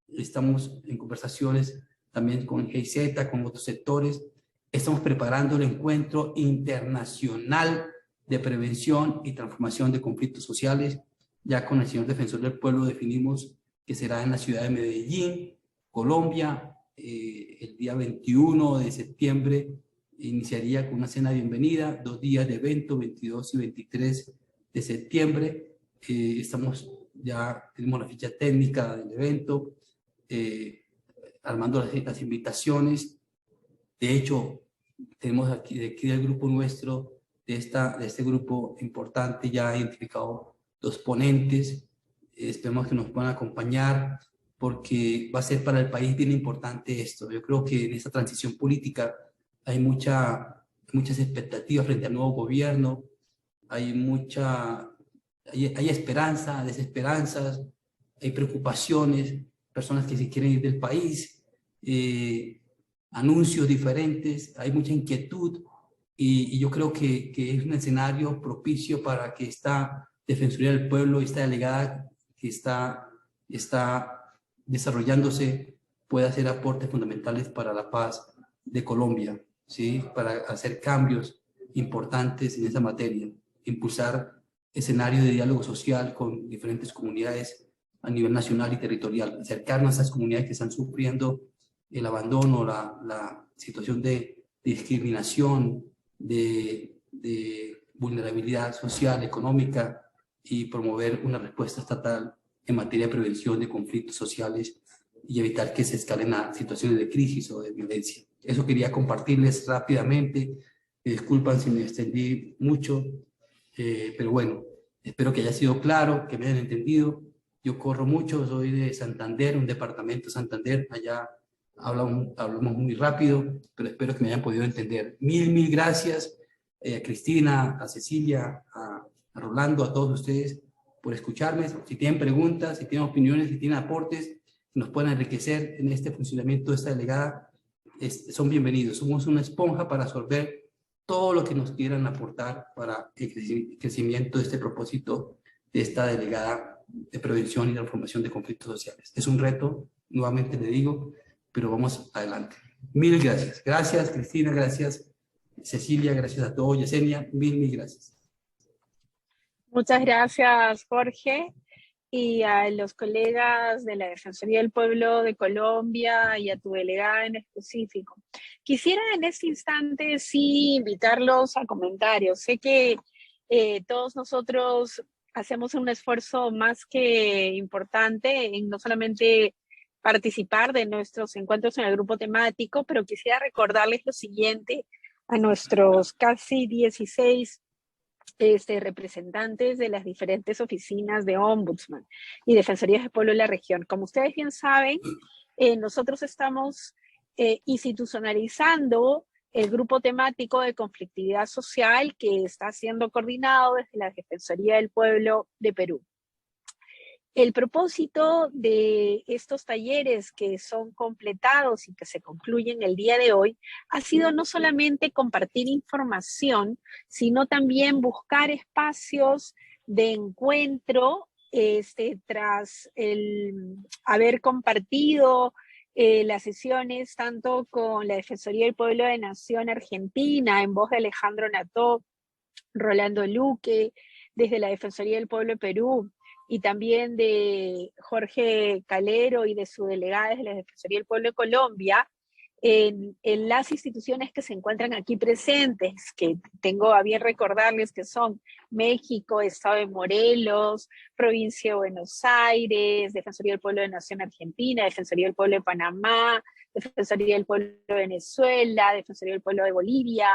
S1: Estamos en conversaciones también con GIZ, con otros sectores. Estamos preparando el encuentro internacional de prevención y transformación de conflictos sociales. Ya con el señor Defensor del Pueblo definimos que será en la ciudad de Medellín, Colombia, el día 21 de septiembre. Iniciaría con una cena de bienvenida, 2 días de evento, 22 y 23 de septiembre. Tenemos la ficha técnica del evento, armando las invitaciones. De hecho, tenemos aquí del grupo nuestro, de este grupo importante, ya identificado 2 ponentes. Esperemos que nos puedan acompañar, porque va a ser para el país bien importante esto. Yo creo que en esta transición política hay muchas expectativas frente al nuevo gobierno, hay esperanza, desesperanzas, hay preocupaciones, personas que se quieren ir del país, anuncios diferentes, hay mucha inquietud, y yo creo que es un escenario propicio para que esta Defensoría del Pueblo, esta delegada que está desarrollándose, pueda hacer aportes fundamentales para la paz de Colombia, ¿sí? Para hacer cambios importantes en esa materia, impulsar escenarios de diálogo social con diferentes comunidades a nivel nacional y territorial, acercarnos a esas comunidades que están sufriendo el abandono, la situación de discriminación, de vulnerabilidad social, económica, y promover una respuesta estatal en materia de prevención de conflictos sociales y evitar que se escalen a situaciones de crisis o de violencia. Eso quería compartirles rápidamente. Me disculpan si me extendí mucho, pero bueno, espero que haya sido claro, que me hayan entendido. Yo corro mucho, soy de Santander, un departamento de Santander. Allá hablamos muy rápido, pero espero que me hayan podido entender. Mil gracias a Cristina, a Cecilia, a Rolando, a todos ustedes por escucharme. Si tienen preguntas, si tienen opiniones, si tienen aportes que nos puedan enriquecer en este funcionamiento de esta delegada, son bienvenidos. Somos una esponja para absorber todo lo que nos quieran aportar para el crecimiento de este propósito de esta delegada de prevención y transformación de conflictos sociales. Es un reto, nuevamente le digo, pero vamos adelante. Mil gracias. Gracias, Cristina, gracias, Cecilia, gracias a todos, Yesenia, mil gracias.
S2: Muchas gracias, Jorge, y a los colegas de la Defensoría del Pueblo de Colombia y a tu delegada en específico. Quisiera en este instante sí invitarlos a comentarios. Sé que todos nosotros hacemos un esfuerzo más que importante en no solamente participar de nuestros encuentros en el grupo temático, pero quisiera recordarles lo siguiente a nuestros casi 16 representantes de las diferentes oficinas de Ombudsman y Defensorías del Pueblo de la región. Como ustedes bien saben, nosotros estamos institucionalizando el grupo temático de conflictividad social que está siendo coordinado desde la Defensoría del Pueblo de Perú. El propósito de estos talleres que son completados y que se concluyen el día de hoy ha sido no solamente compartir información, sino también buscar espacios de encuentro tras el haber compartido las sesiones tanto con la Defensoría del Pueblo de Nación Argentina, en voz de Alejandro Nató, Rolando Luque, desde la Defensoría del Pueblo de Perú, y también de Jorge Calero y de su delegada desde la Defensoría del Pueblo de Colombia, en las instituciones que se encuentran aquí presentes, que tengo a bien recordarles que son México, Estado de Morelos, Provincia de Buenos Aires, Defensoría del Pueblo de Nación Argentina, Defensoría del Pueblo de Panamá, Defensoría del Pueblo de Venezuela, Defensoría del Pueblo de Bolivia,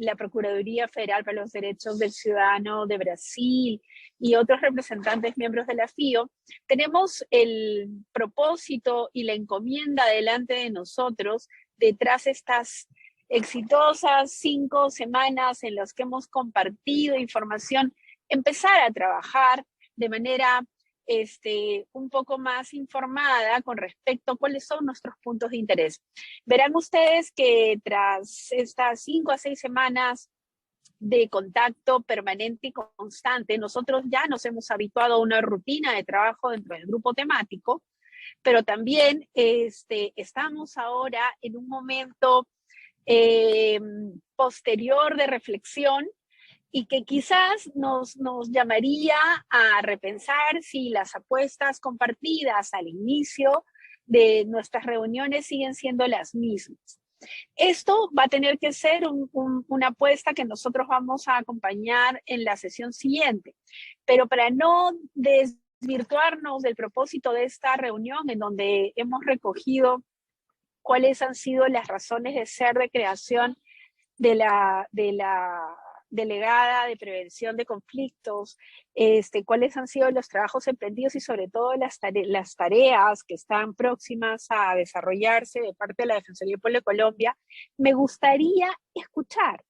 S2: la Procuraduría Federal para los Derechos del Ciudadano de Brasil y otros representantes miembros de la FIO, tenemos el propósito y la encomienda delante de nosotros detrás de estas exitosas 5 semanas en las que hemos compartido información, empezar a trabajar de manera un poco más informada con respecto a cuáles son nuestros puntos de interés. Verán ustedes que tras estas 5 a 6 semanas de contacto permanente y constante, nosotros ya nos hemos habituado a una rutina de trabajo dentro del grupo temático, pero también estamos ahora en un momento posterior de reflexión y que quizás nos llamaría a repensar si las apuestas compartidas al inicio de nuestras reuniones siguen siendo las mismas. Esto va a tener que ser una apuesta que nosotros vamos a acompañar en la sesión siguiente, pero para no desvirtuarnos del propósito de esta reunión en donde hemos recogido cuáles han sido las razones de ser de creación de la delegada de prevención de conflictos, cuáles han sido los trabajos emprendidos y sobre todo las tareas que están próximas a desarrollarse de parte de la Defensoría del Pueblo de Colombia, me gustaría escuchar.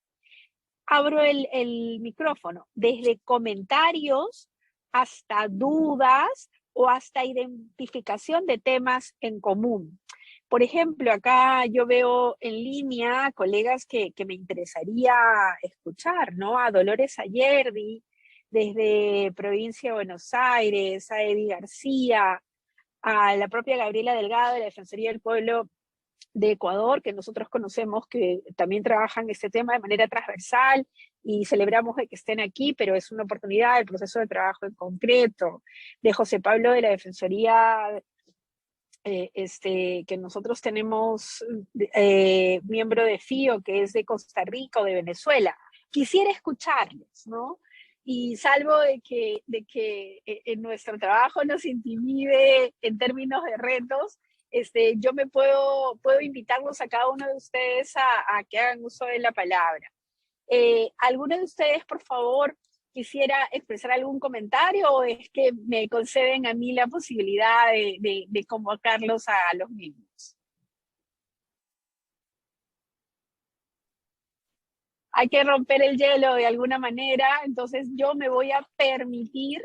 S2: Abro el micrófono, desde comentarios hasta dudas o hasta identificación de temas en común. Por ejemplo, acá yo veo en línea colegas que me interesaría escuchar, ¿no? A Dolores Ayerdi, desde Provincia de Buenos Aires, a Eddie García, a la propia Gabriela Delgado de la Defensoría del Pueblo de Ecuador, que nosotros conocemos que también trabajan este tema de manera transversal y celebramos de que estén aquí, pero es una oportunidad, el proceso de trabajo en concreto, de José Pablo de la Defensoría que nosotros tenemos miembro de FIO, que es de Costa Rica o de Venezuela. Quisiera escucharles, ¿no? Y salvo de que en nuestro trabajo nos intimide en términos de retos, yo puedo invitarlos a cada uno de ustedes a que hagan uso de la palabra. ¿Alguno de ustedes, por favor, quisiera expresar algún comentario o es que me conceden a mí la posibilidad de convocarlos a los mismos? Hay que romper el hielo de alguna manera, entonces yo me voy a permitir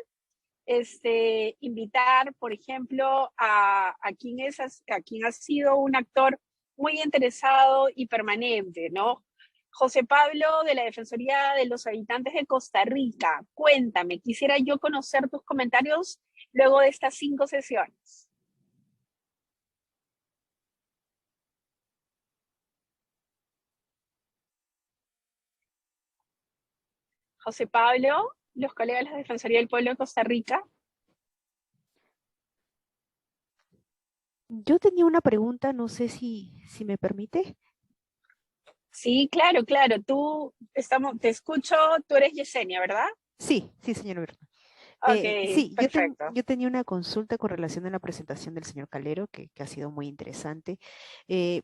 S2: invitar, por ejemplo, a quien ha sido un actor muy interesado y permanente, ¿no? José Pablo, de la Defensoría de los Habitantes de Costa Rica, cuéntame, quisiera yo conocer tus comentarios luego de estas 5 sesiones. José Pablo, los colegas de la Defensoría del Pueblo de Costa Rica.
S3: Yo tenía una pregunta, no sé si me permite.
S2: Sí, claro. Te escucho, tú eres Yesenia, ¿verdad?
S3: Sí, sí, señor Berna.
S2: Ok,
S3: Sí,
S2: perfecto.
S3: yo tenía una consulta con relación a la presentación del señor Calero, que ha sido muy interesante. Eh,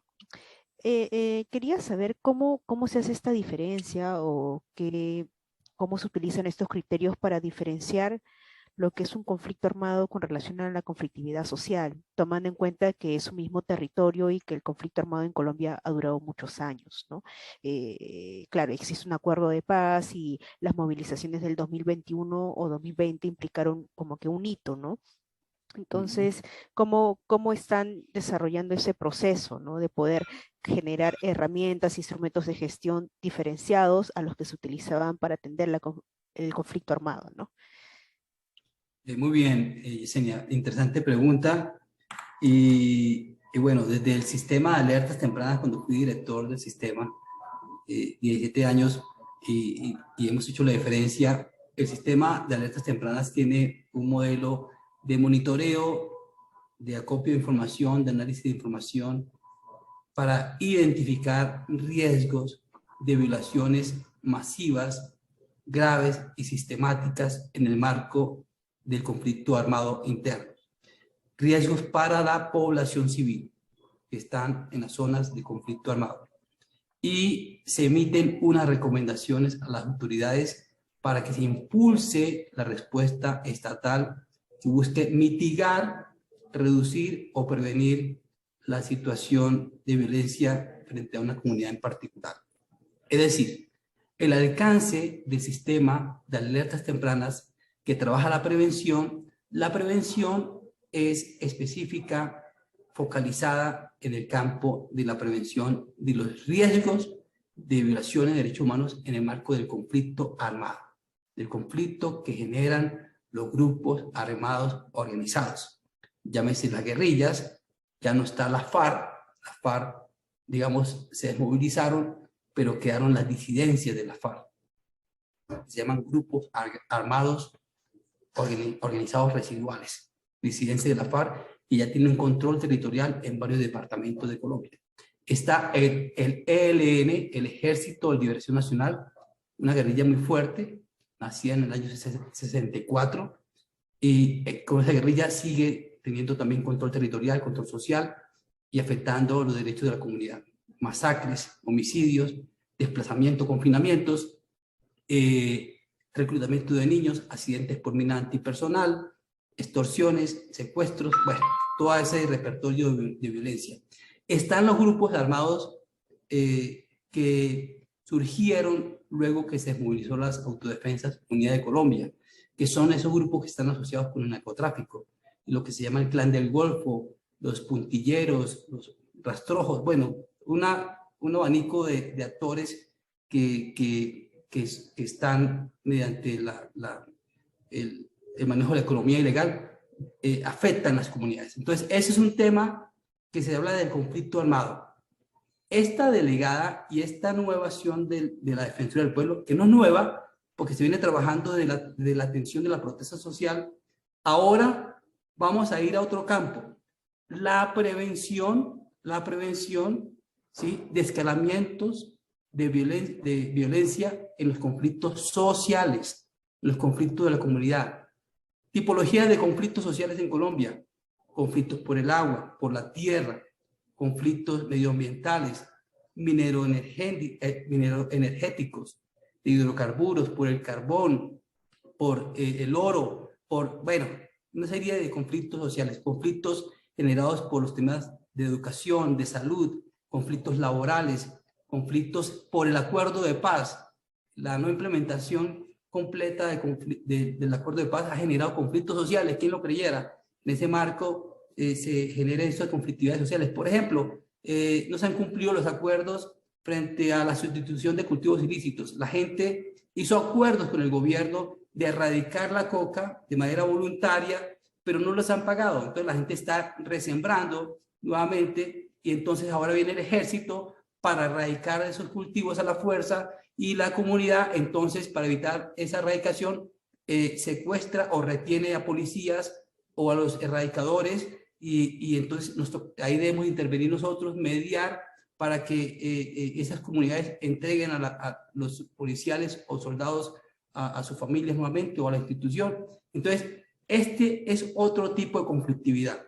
S3: Quería saber cómo se hace esta diferencia o cómo se utilizan estos criterios para diferenciar lo que es un conflicto armado con relación a la conflictividad social, tomando en cuenta que es un mismo territorio y que el conflicto armado en Colombia ha durado muchos años, ¿no? Claro, existe un acuerdo de paz y las movilizaciones del 2021 o 2020 implicaron como que un hito, ¿no?
S1: Ujú.
S3: Entonces, cómo están desarrollando ese proceso, ¿no? De poder generar herramientas, instrumentos de gestión diferenciados a los que se utilizaban para atender el conflicto armado, ¿no?
S1: Muy bien, Yesenia, interesante pregunta. Y bueno, desde el sistema de alertas tempranas, cuando fui director del sistema, 17 años, y hemos hecho la diferencia, el sistema de alertas tempranas tiene un modelo de monitoreo, de acopio de información, de análisis de información, para identificar riesgos de violaciones masivas, graves y sistemáticas en el marco del conflicto armado interno. Riesgos para la población civil que están en las zonas de conflicto armado. Y se emiten unas recomendaciones a las autoridades para que se impulse la respuesta estatal que busque mitigar, reducir o prevenir la situación de violencia frente a una comunidad en particular. Es decir, el alcance del sistema de alertas tempranas que trabaja la prevención es específica, focalizada en el campo de la prevención de los riesgos de violaciones de derechos humanos en el marco del conflicto armado, del conflicto que generan los grupos armados organizados. Llámese las guerrillas, ya no está las FARC, digamos, se desmovilizaron, pero quedaron las disidencias de la FARC. Se llaman grupos armados organizados residuales, disidencias de la FARC, y ya tienen un control territorial en varios departamentos de Colombia. Está el ELN, el Ejército de Liberación Nacional, una guerrilla muy fuerte, nacida en el año 64, y con esa guerrilla sigue teniendo también control territorial, control social, y afectando los derechos de la comunidad. Masacres, homicidios, desplazamiento, confinamientos, reclutamiento de niños, accidentes por mina antipersonal, extorsiones, secuestros, bueno, todo ese repertorio de violencia. Están los grupos armados que surgieron luego que se movilizó las Autodefensas Unidas de Colombia, que son esos grupos que están asociados con el narcotráfico, lo que se llama el Clan del Golfo, los puntilleros, los rastrojos, bueno, un abanico de actores que están mediante el manejo de la economía ilegal, afectan las comunidades. Entonces, ese es un tema que se habla del conflicto armado. Esta delegada y esta nueva acción de la Defensoría del Pueblo, que no es nueva, porque se viene trabajando de la atención de la protesta social, ahora vamos a ir a otro campo. La prevención, ¿sí?, de escalamientos de violencia en los conflictos sociales, en los conflictos de la comunidad. Tipologías de conflictos sociales en Colombia: conflictos por el agua, por la tierra, conflictos medioambientales, mineroenergéticos, de hidrocarburos, por el carbón, por el oro, por, bueno, una serie de conflictos sociales, conflictos generados por los temas de educación, de salud, conflictos laborales, conflictos por el acuerdo de paz. La no implementación completa del acuerdo de paz ha generado conflictos sociales, ¿quién lo creyera? En ese marco se generan estas conflictividades sociales. Por ejemplo, no se han cumplido los acuerdos frente a la sustitución de cultivos ilícitos. La gente hizo acuerdos con el gobierno de erradicar la coca de manera voluntaria, pero no los han pagado. Entonces la gente está resembrando nuevamente, y entonces ahora viene el ejército para erradicar esos cultivos a la fuerza, y la comunidad, entonces, para evitar esa erradicación, secuestra o retiene a policías o a los erradicadores, y entonces ahí debemos intervenir nosotros, mediar para que esas comunidades entreguen a los policiales o soldados a sus familias nuevamente o a la institución. Entonces, este es otro tipo de conflictividad.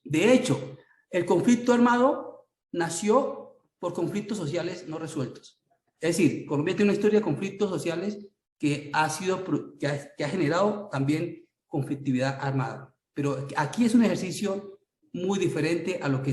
S1: De hecho, el conflicto armado nació por conflictos sociales no resueltos. Es decir, Colombia tiene una historia de conflictos sociales que ha generado también conflictividad armada. Pero aquí es un ejercicio muy diferente a lo que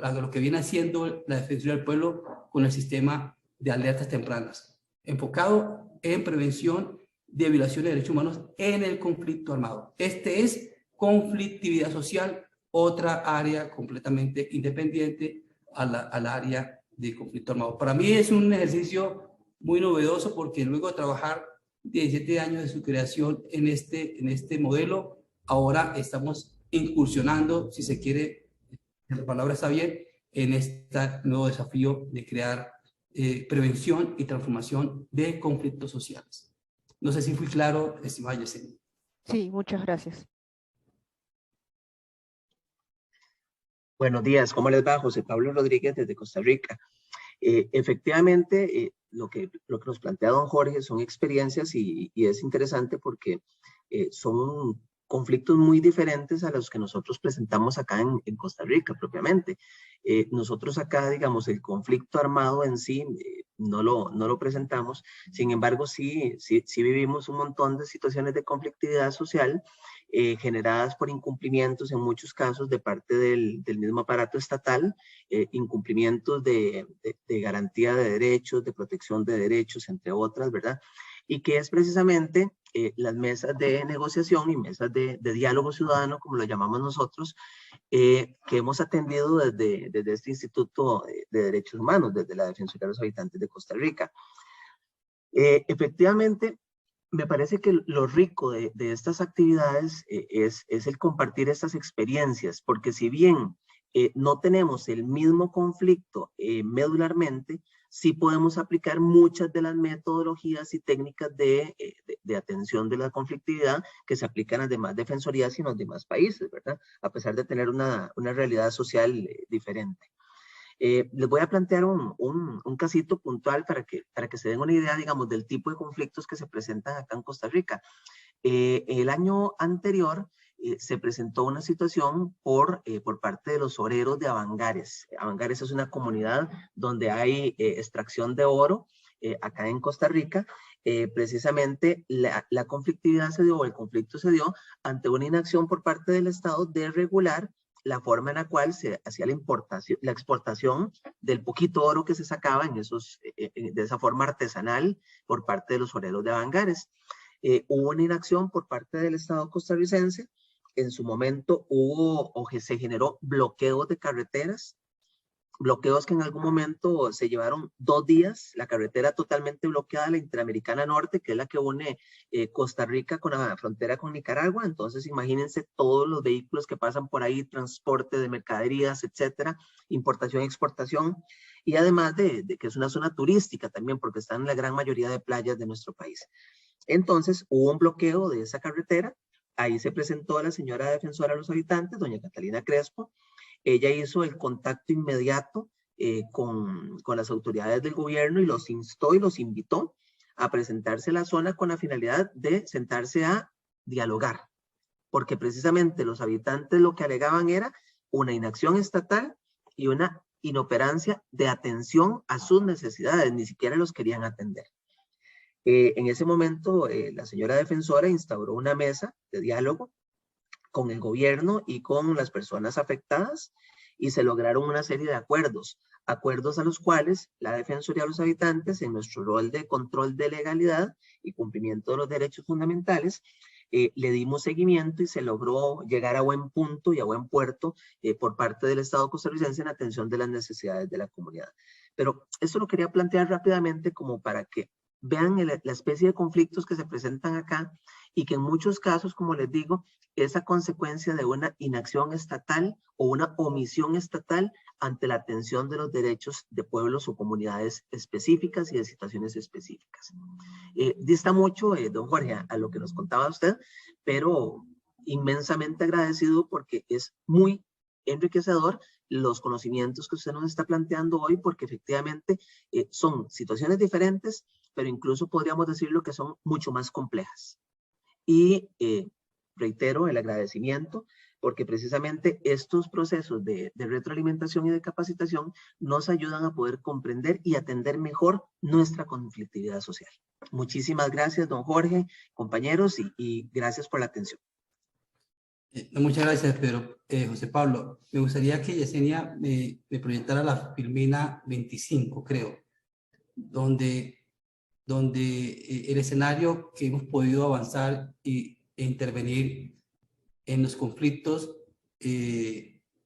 S1: a lo que viene haciendo la Defensoría del Pueblo con el sistema de alertas tempranas, enfocado en prevención de violaciones de derechos humanos en el conflicto armado. Este es conflictividad social, otra área completamente independiente al área de conflicto armado. Para mí es un ejercicio muy novedoso porque luego de trabajar 17 años de su creación en este modelo, ahora estamos incursionando, si se quiere, la palabra está bien, en este nuevo desafío de crear prevención y transformación de conflictos sociales. No sé si fui claro, estimada Yesenia.
S3: Sí, muchas gracias.
S4: Buenos días, ¿cómo les va? José Pablo Rodríguez desde Costa Rica. Efectivamente, lo que nos plantea don Jorge son experiencias y es interesante porque son conflictos muy diferentes a los que nosotros presentamos acá en Costa Rica propiamente. Nosotros acá, digamos, el conflicto armado en sí no lo presentamos, sin embargo, sí vivimos un montón de situaciones de conflictividad social generadas por incumplimientos en muchos casos de parte del mismo aparato estatal, incumplimientos de garantía de derechos, de protección de derechos, entre otras, ¿verdad? Y que es precisamente las mesas de negociación y mesas de diálogo ciudadano, como lo llamamos nosotros, que hemos atendido desde este Instituto de Derechos Humanos, desde la Defensoría de los Habitantes de Costa Rica. Efectivamente, me parece que lo rico de estas actividades es el compartir estas experiencias, porque si bien no tenemos el mismo conflicto medularmente, sí podemos aplicar muchas de las metodologías y técnicas de atención de la conflictividad que se aplican a las demás defensorías y en los demás países, ¿verdad? A pesar de tener una realidad social diferente. Les voy a plantear un casito puntual para que se den una idea, digamos, del tipo de conflictos que se presentan acá en Costa Rica. El año anterior se presentó una situación por parte de los oreros de Avangares. Avangares es una comunidad donde hay extracción de oro acá en Costa Rica. Precisamente la conflictividad se dio, o el conflicto se dio ante una inacción por parte del Estado de regular la forma en la cual se hacía la exportación del poquito oro que se sacaba de esa forma artesanal por parte de los oreros de Avangares. Hubo una inacción por parte del Estado costarricense. En su momento se generó bloqueos de carreteras, bloqueos que en algún momento se llevaron 2 días, la carretera totalmente bloqueada, la Interamericana Norte, que es la que une Costa Rica con la frontera con Nicaragua. Entonces imagínense todos los vehículos que pasan por ahí, transporte de mercaderías, etcétera, importación y exportación, y además de que es una zona turística también, porque está en la gran mayoría de playas de nuestro país. Entonces hubo un bloqueo de esa carretera. Ahí se presentó la señora defensora de los habitantes, doña Catalina Crespo. Ella hizo el contacto inmediato con las autoridades del gobierno y los instó y los invitó a presentarse a la zona con la finalidad de sentarse a dialogar, porque precisamente los habitantes lo que alegaban era una inacción estatal y una inoperancia de atención a sus necesidades, ni siquiera los querían atender. En ese momento, la señora defensora instauró una mesa de diálogo con el gobierno y con las personas afectadas y se lograron una serie de acuerdos a los cuales la Defensoría de los Habitantes, en nuestro rol de control de legalidad y cumplimiento de los derechos fundamentales, le dimos seguimiento y se logró llegar a buen punto y a buen puerto por parte del Estado costarricense en atención de las necesidades de la comunidad. Pero esto lo quería plantear rápidamente como para que vean la especie de conflictos que se presentan acá y que en muchos casos, como les digo, es a consecuencia de una inacción estatal o una omisión estatal ante la atención de los derechos de pueblos o comunidades específicas y de situaciones específicas. Dista mucho, don Jorge, a lo que nos contaba usted, pero inmensamente agradecido porque es muy enriquecedor los conocimientos que usted nos está planteando hoy, porque efectivamente son situaciones diferentes, pero incluso podríamos decirlo que son mucho más complejas. Y reitero el agradecimiento, porque precisamente estos procesos de retroalimentación y de capacitación nos ayudan a poder comprender y atender mejor nuestra conflictividad social. Muchísimas gracias, don Jorge, compañeros, y gracias por la atención.
S1: Muchas gracias, Pedro. José Pablo, me gustaría que Yesenia me proyectara la filmina 25, creo, donde el escenario que hemos podido avanzar e intervenir en los conflictos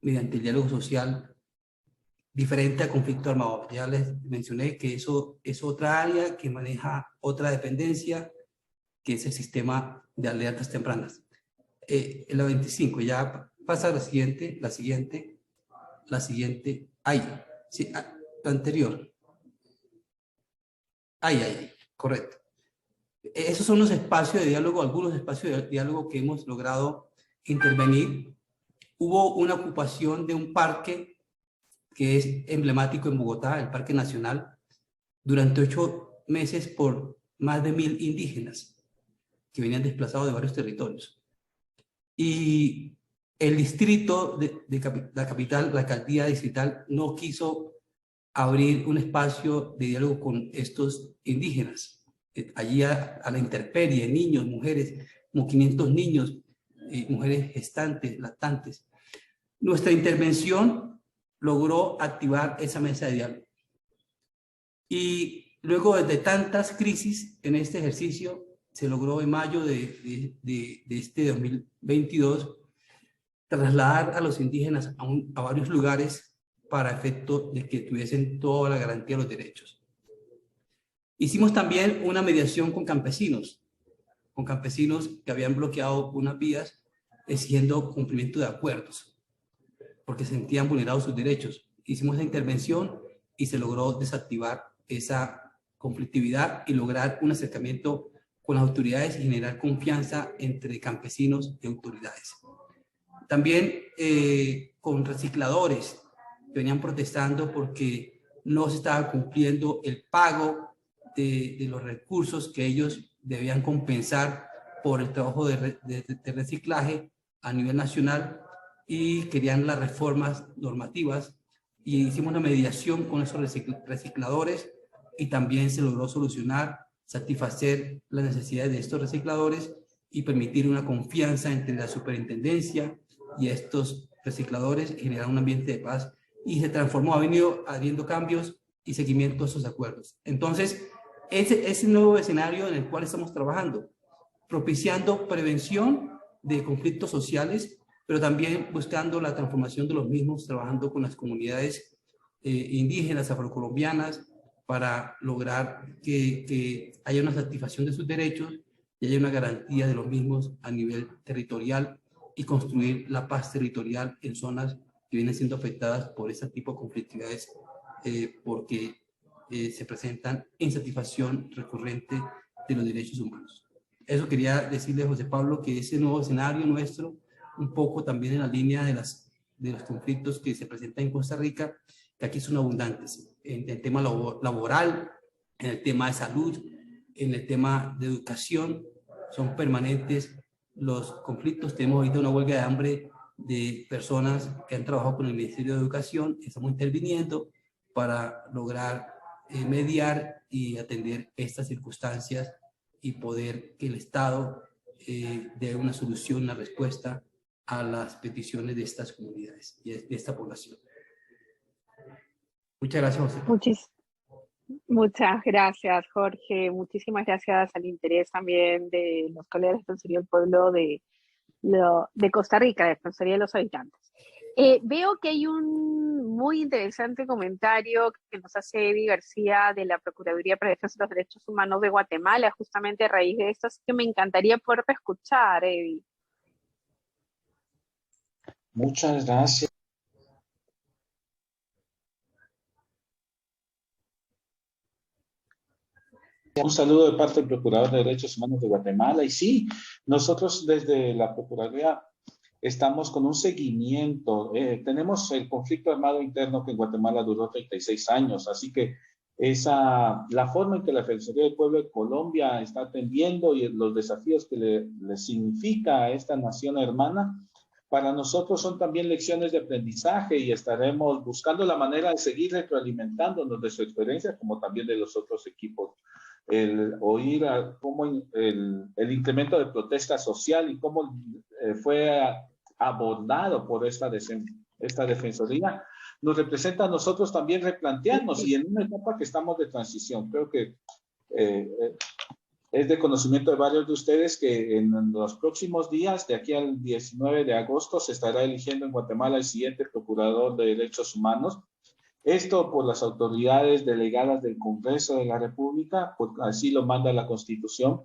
S1: mediante el diálogo social, diferente a conflicto armado. Ya les mencioné que eso es otra área que maneja otra dependencia, que es el sistema de alertas tempranas. La 25, ya pasa la siguiente, ahí, sí, la anterior. Ahí, correcto. Esos son los espacios de diálogo, algunos espacios de diálogo que hemos logrado intervenir. Hubo una ocupación de un parque que es emblemático en Bogotá, el Parque Nacional, durante 8 meses por más de 1000 indígenas que venían desplazados de varios territorios. Y el distrito la capital, la alcaldía distrital, no quiso abrir un espacio de diálogo con estos indígenas. Allí a la intemperie, niños, mujeres, como 500 niños, mujeres gestantes, lactantes. Nuestra intervención logró activar esa mesa de diálogo. Y luego de tantas crisis en este ejercicio, se logró en mayo de este 2022 trasladar a los indígenas a varios lugares para efecto de que tuviesen toda la garantía de los derechos. Hicimos también una mediación con campesinos que habían bloqueado unas vías exigiendo cumplimiento de acuerdos, porque sentían vulnerados sus derechos. Hicimos esa intervención y se logró desactivar esa conflictividad y lograr un acercamiento con las autoridades y generar confianza entre campesinos y autoridades. También con recicladores que venían protestando porque no se estaba cumpliendo el pago de los recursos que ellos debían compensar por el trabajo de reciclaje a nivel nacional, y querían las reformas normativas, y hicimos una mediación con esos recicladores y también se logró solucionar, satisfacer las necesidades de estos recicladores y permitir una confianza entre la superintendencia y estos recicladores, generar un ambiente de paz, y se transformó, ha venido habiendo cambios y seguimiento a esos acuerdos. Entonces, ese nuevo escenario en el cual estamos trabajando, propiciando prevención de conflictos sociales, pero también buscando la transformación de los mismos, trabajando con las comunidades indígenas, afrocolombianas, para lograr que haya una satisfacción de sus derechos y haya una garantía de los mismos a nivel territorial, y construir la paz territorial en zonas que vienen siendo afectadas por ese tipo de conflictividades, porque se presentan insatisfacción recurrente de los derechos humanos. Eso quería decirle, José Pablo, que ese nuevo escenario nuestro, un poco también en la línea de los conflictos que se presentan en Costa Rica, que aquí son abundantes, en el tema laboral, en el tema de salud, en el tema de educación, son permanentes los conflictos. Tenemos ahorita una huelga de hambre de personas que han trabajado con el Ministerio de Educación. Estamos interviniendo para lograr mediar y atender estas circunstancias y poder que el Estado dé una solución, una respuesta a las peticiones de estas comunidades y de esta población. Muchas gracias, José.
S2: Muchas gracias, Jorge. Muchísimas gracias al interés también de los colegas de Defensoría del Pueblo de Costa Rica, de Defensoría de los Habitantes. Veo que hay un muy interesante comentario que nos hace Eddie García de la Procuraduría para la Defensa de los Derechos Humanos de Guatemala, justamente a raíz de esto, así que me encantaría poder escuchar, Eddie.
S5: Muchas gracias. Un saludo de parte del Procurador de Derechos Humanos de Guatemala. Y sí, nosotros desde la Procuraduría estamos con un seguimiento. Tenemos el conflicto armado interno que en Guatemala duró 36 años, así que la forma en que la Defensoría del Pueblo de Colombia está atendiendo y los desafíos que le significa a esta nación hermana, para nosotros son también lecciones de aprendizaje y estaremos buscando la manera de seguir retroalimentándonos de su experiencia, como también de los otros equipos. El oír cómo el incremento de protesta social y cómo fue abordado por esta defensoría, nos representa a nosotros también replantearnos y en una etapa que estamos de transición. Creo que es de conocimiento de varios de ustedes que en los próximos días, de aquí al 19 de agosto, se estará eligiendo en Guatemala el siguiente Procurador de Derechos Humanos. Esto por las autoridades delegadas del Congreso de la República, así lo manda la Constitución,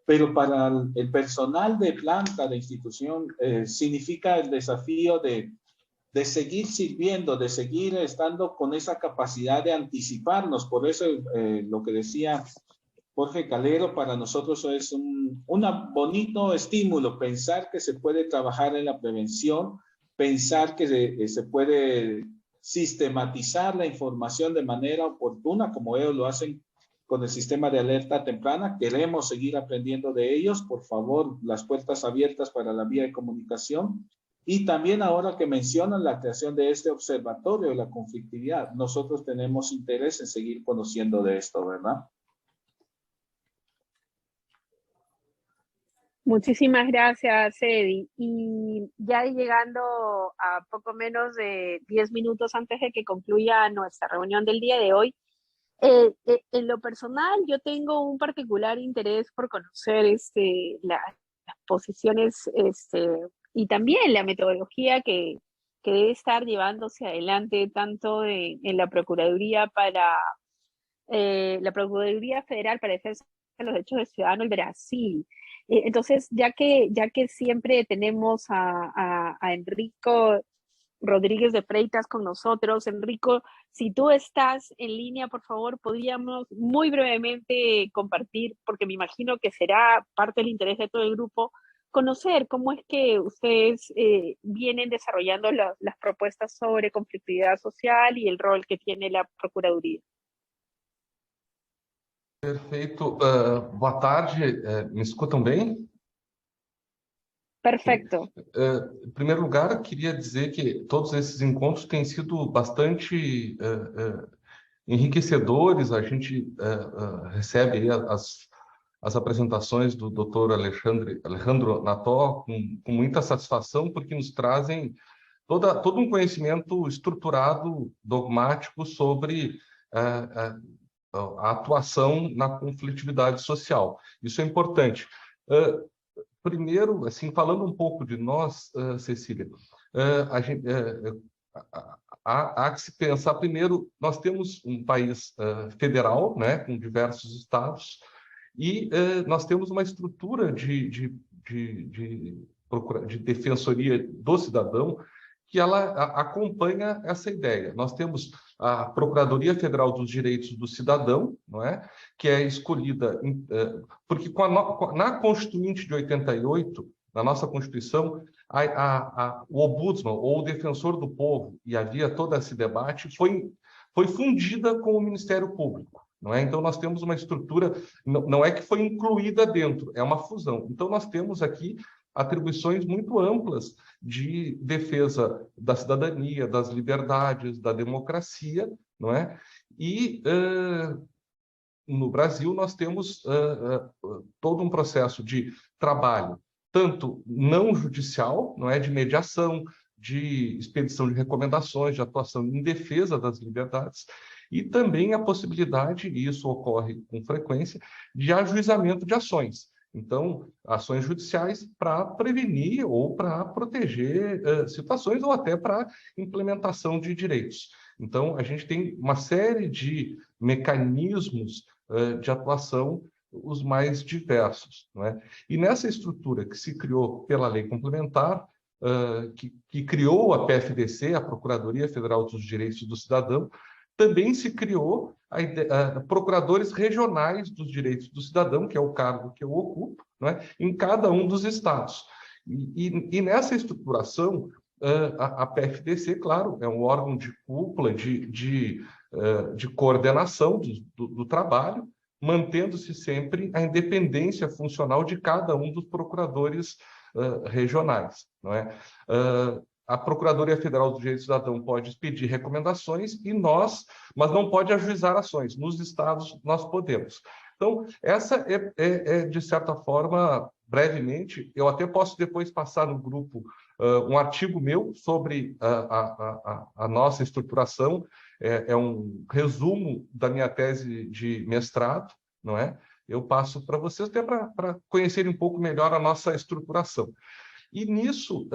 S5: pero para el personal de planta, de institución, significa el desafío de seguir sirviendo, de seguir estando con esa capacidad de anticiparnos. Por eso lo que decía Jorge Calero, para nosotros es un bonito estímulo, pensar que se puede trabajar en la prevención, pensar que se puede sistematizar la información de manera oportuna, como ellos lo hacen con el sistema de alerta temprana. Queremos seguir aprendiendo de ellos. Por favor, las puertas abiertas para la vía de comunicación. Y también ahora que mencionan la creación de este observatorio de la conflictividad, nosotros tenemos interés en seguir conociendo de esto, ¿verdad?
S2: Muchísimas gracias, Eddie. Y ya llegando a poco menos de 10 minutos antes de que concluya nuestra reunión del día de hoy, en lo personal yo tengo un particular interés por conocer las posiciones y también la metodología que debe estar llevándose adelante tanto en la Procuraduría la Procuraduría Federal para Defensa de los Derechos del Ciudadano en Brasil. Entonces, ya que siempre tenemos a Enrico Rodríguez de Freitas con nosotros, Enrico, si tú estás en línea, por favor, podríamos muy brevemente compartir, porque me imagino que será parte del interés de todo el grupo, conocer cómo es que ustedes vienen desarrollando las propuestas sobre conflictividad social y el rol que tiene la Procuraduría.
S6: Perfeito. Boa tarde. Me escutam bem?
S2: Perfecto.
S6: Em primeiro lugar, queria dizer que todos esses encontros têm sido bastante enriquecedores. A gente recebe aí as apresentações do Dr. Alejandro Nató com muita satisfação, porque nos trazem todo um conhecimento estruturado, dogmático sobre a atuação na conflitividade social. Isso é importante. Primeiro, assim, falando um pouco de nós, Cecília, há que se pensar, primeiro, nós temos um país federal, né, com diversos estados, e nós temos uma estrutura de defensoria do cidadão que ela acompanha essa ideia. Nós temos a Procuradoria Federal dos Direitos do Cidadão, não é? Que é escolhida, porque na Constituinte de 88, na nossa Constituição, o Ombudsman, ou o Defensor do Povo, e havia todo esse debate, foi fundida com o Ministério Público. Não é? Então, nós temos uma estrutura, não é que foi incluída dentro, é uma fusão. Então, nós temos aqui atribuições muito amplas de defesa da cidadania, das liberdades, da democracia, não é? E no Brasil nós temos todo um processo de trabalho, tanto não judicial, não é, de mediação, de expedição de recomendações, de atuação em defesa das liberdades, e também a possibilidade, e isso ocorre com frequência, de ajuizamento de ações. Então, ações judiciais para prevenir ou para proteger situações ou até para implementação de direitos. Então, a gente tem uma série de mecanismos de atuação, os mais diversos, não é? E nessa estrutura que se criou pela lei complementar, que criou a PFDC, a Procuradoria Federal dos Direitos do Cidadão, também se criou procuradores regionais dos direitos do cidadão, que é o cargo que eu ocupo, não é? Em cada um dos estados. E nessa estruturação, a PFDC, claro, é um órgão de cúpula, de coordenação do trabalho, mantendo-se sempre a independência funcional de cada um dos procuradores regionais, não é? A Procuradoria Federal do Direito do Cidadão pode expedir recomendações mas não pode ajuizar ações. Nos estados, nós podemos. Então, essa de certa forma, brevemente, eu até posso depois passar no grupo um artigo meu sobre a nossa estruturação, é um resumo da minha tese de mestrado, não é? Eu passo para vocês até para conhecerem um pouco melhor a nossa estruturação. E nisso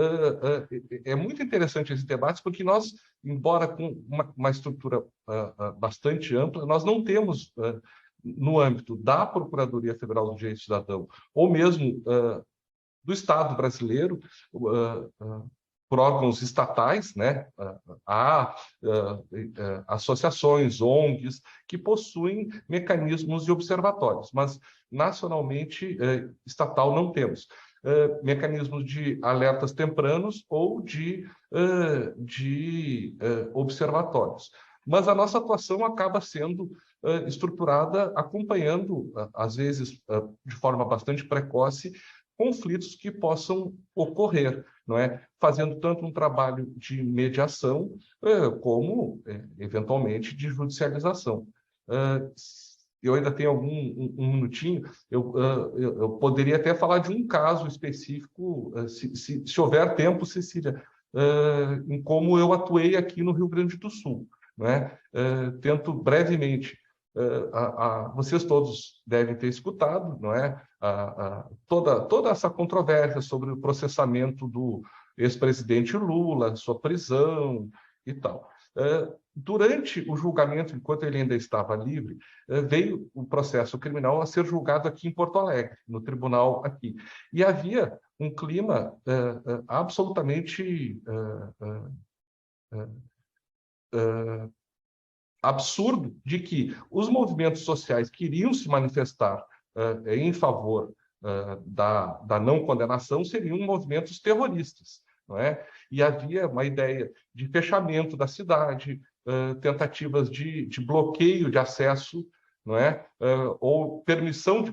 S6: é muito interessante esse debate, porque nós, embora com uma estrutura bastante ampla, nós não temos, no âmbito da Procuradoria Federal do Direito do Cidadão, ou mesmo do Estado brasileiro, por órgãos estatais, né? Há associações, ONGs, que possuem mecanismos de observatórios, mas nacionalmente estatal não temos. Mecanismos de alertas tempranos ou de observatórios. Mas a nossa atuação acaba sendo estruturada acompanhando, às vezes de forma bastante precoce, conflitos que possam ocorrer, não é? Fazendo tanto um trabalho de mediação como, eventualmente, de judicialização. Eu ainda tenho um minutinho, eu poderia até falar de um caso específico, se houver tempo, Cecília, em como eu atuei aqui no Rio Grande do Sul, não é? Tento brevemente. Vocês todos devem ter escutado, não é? Toda essa controvérsia sobre o processamento do ex-presidente Lula, sua prisão e tal. Durante o julgamento, enquanto ele ainda estava livre, veio o processo criminal a ser julgado aqui em Porto Alegre, no tribunal aqui. E havia um clima absolutamente absurdo de que os movimentos sociais que iriam se manifestar em favor da não condenação seriam movimentos terroristas, não é? E havia uma ideia de fechamento da cidade, tentativas de bloqueio de acesso, não é? Ou permissão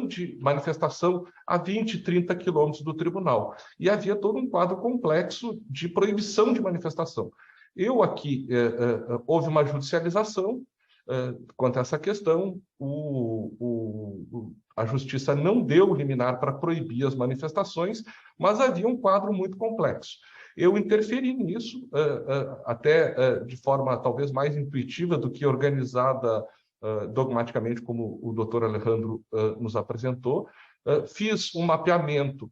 S6: de manifestação a 20, 30 quilômetros do tribunal. E havia todo um quadro complexo de proibição de manifestação. Houve uma judicialização quanto a essa questão, a justiça não deu liminar para proibir as manifestações, mas havia um quadro muito complexo. Eu interferi nisso, até de forma talvez mais intuitiva do que organizada dogmaticamente, como o doutor Alejandro nos apresentou. Fiz um mapeamento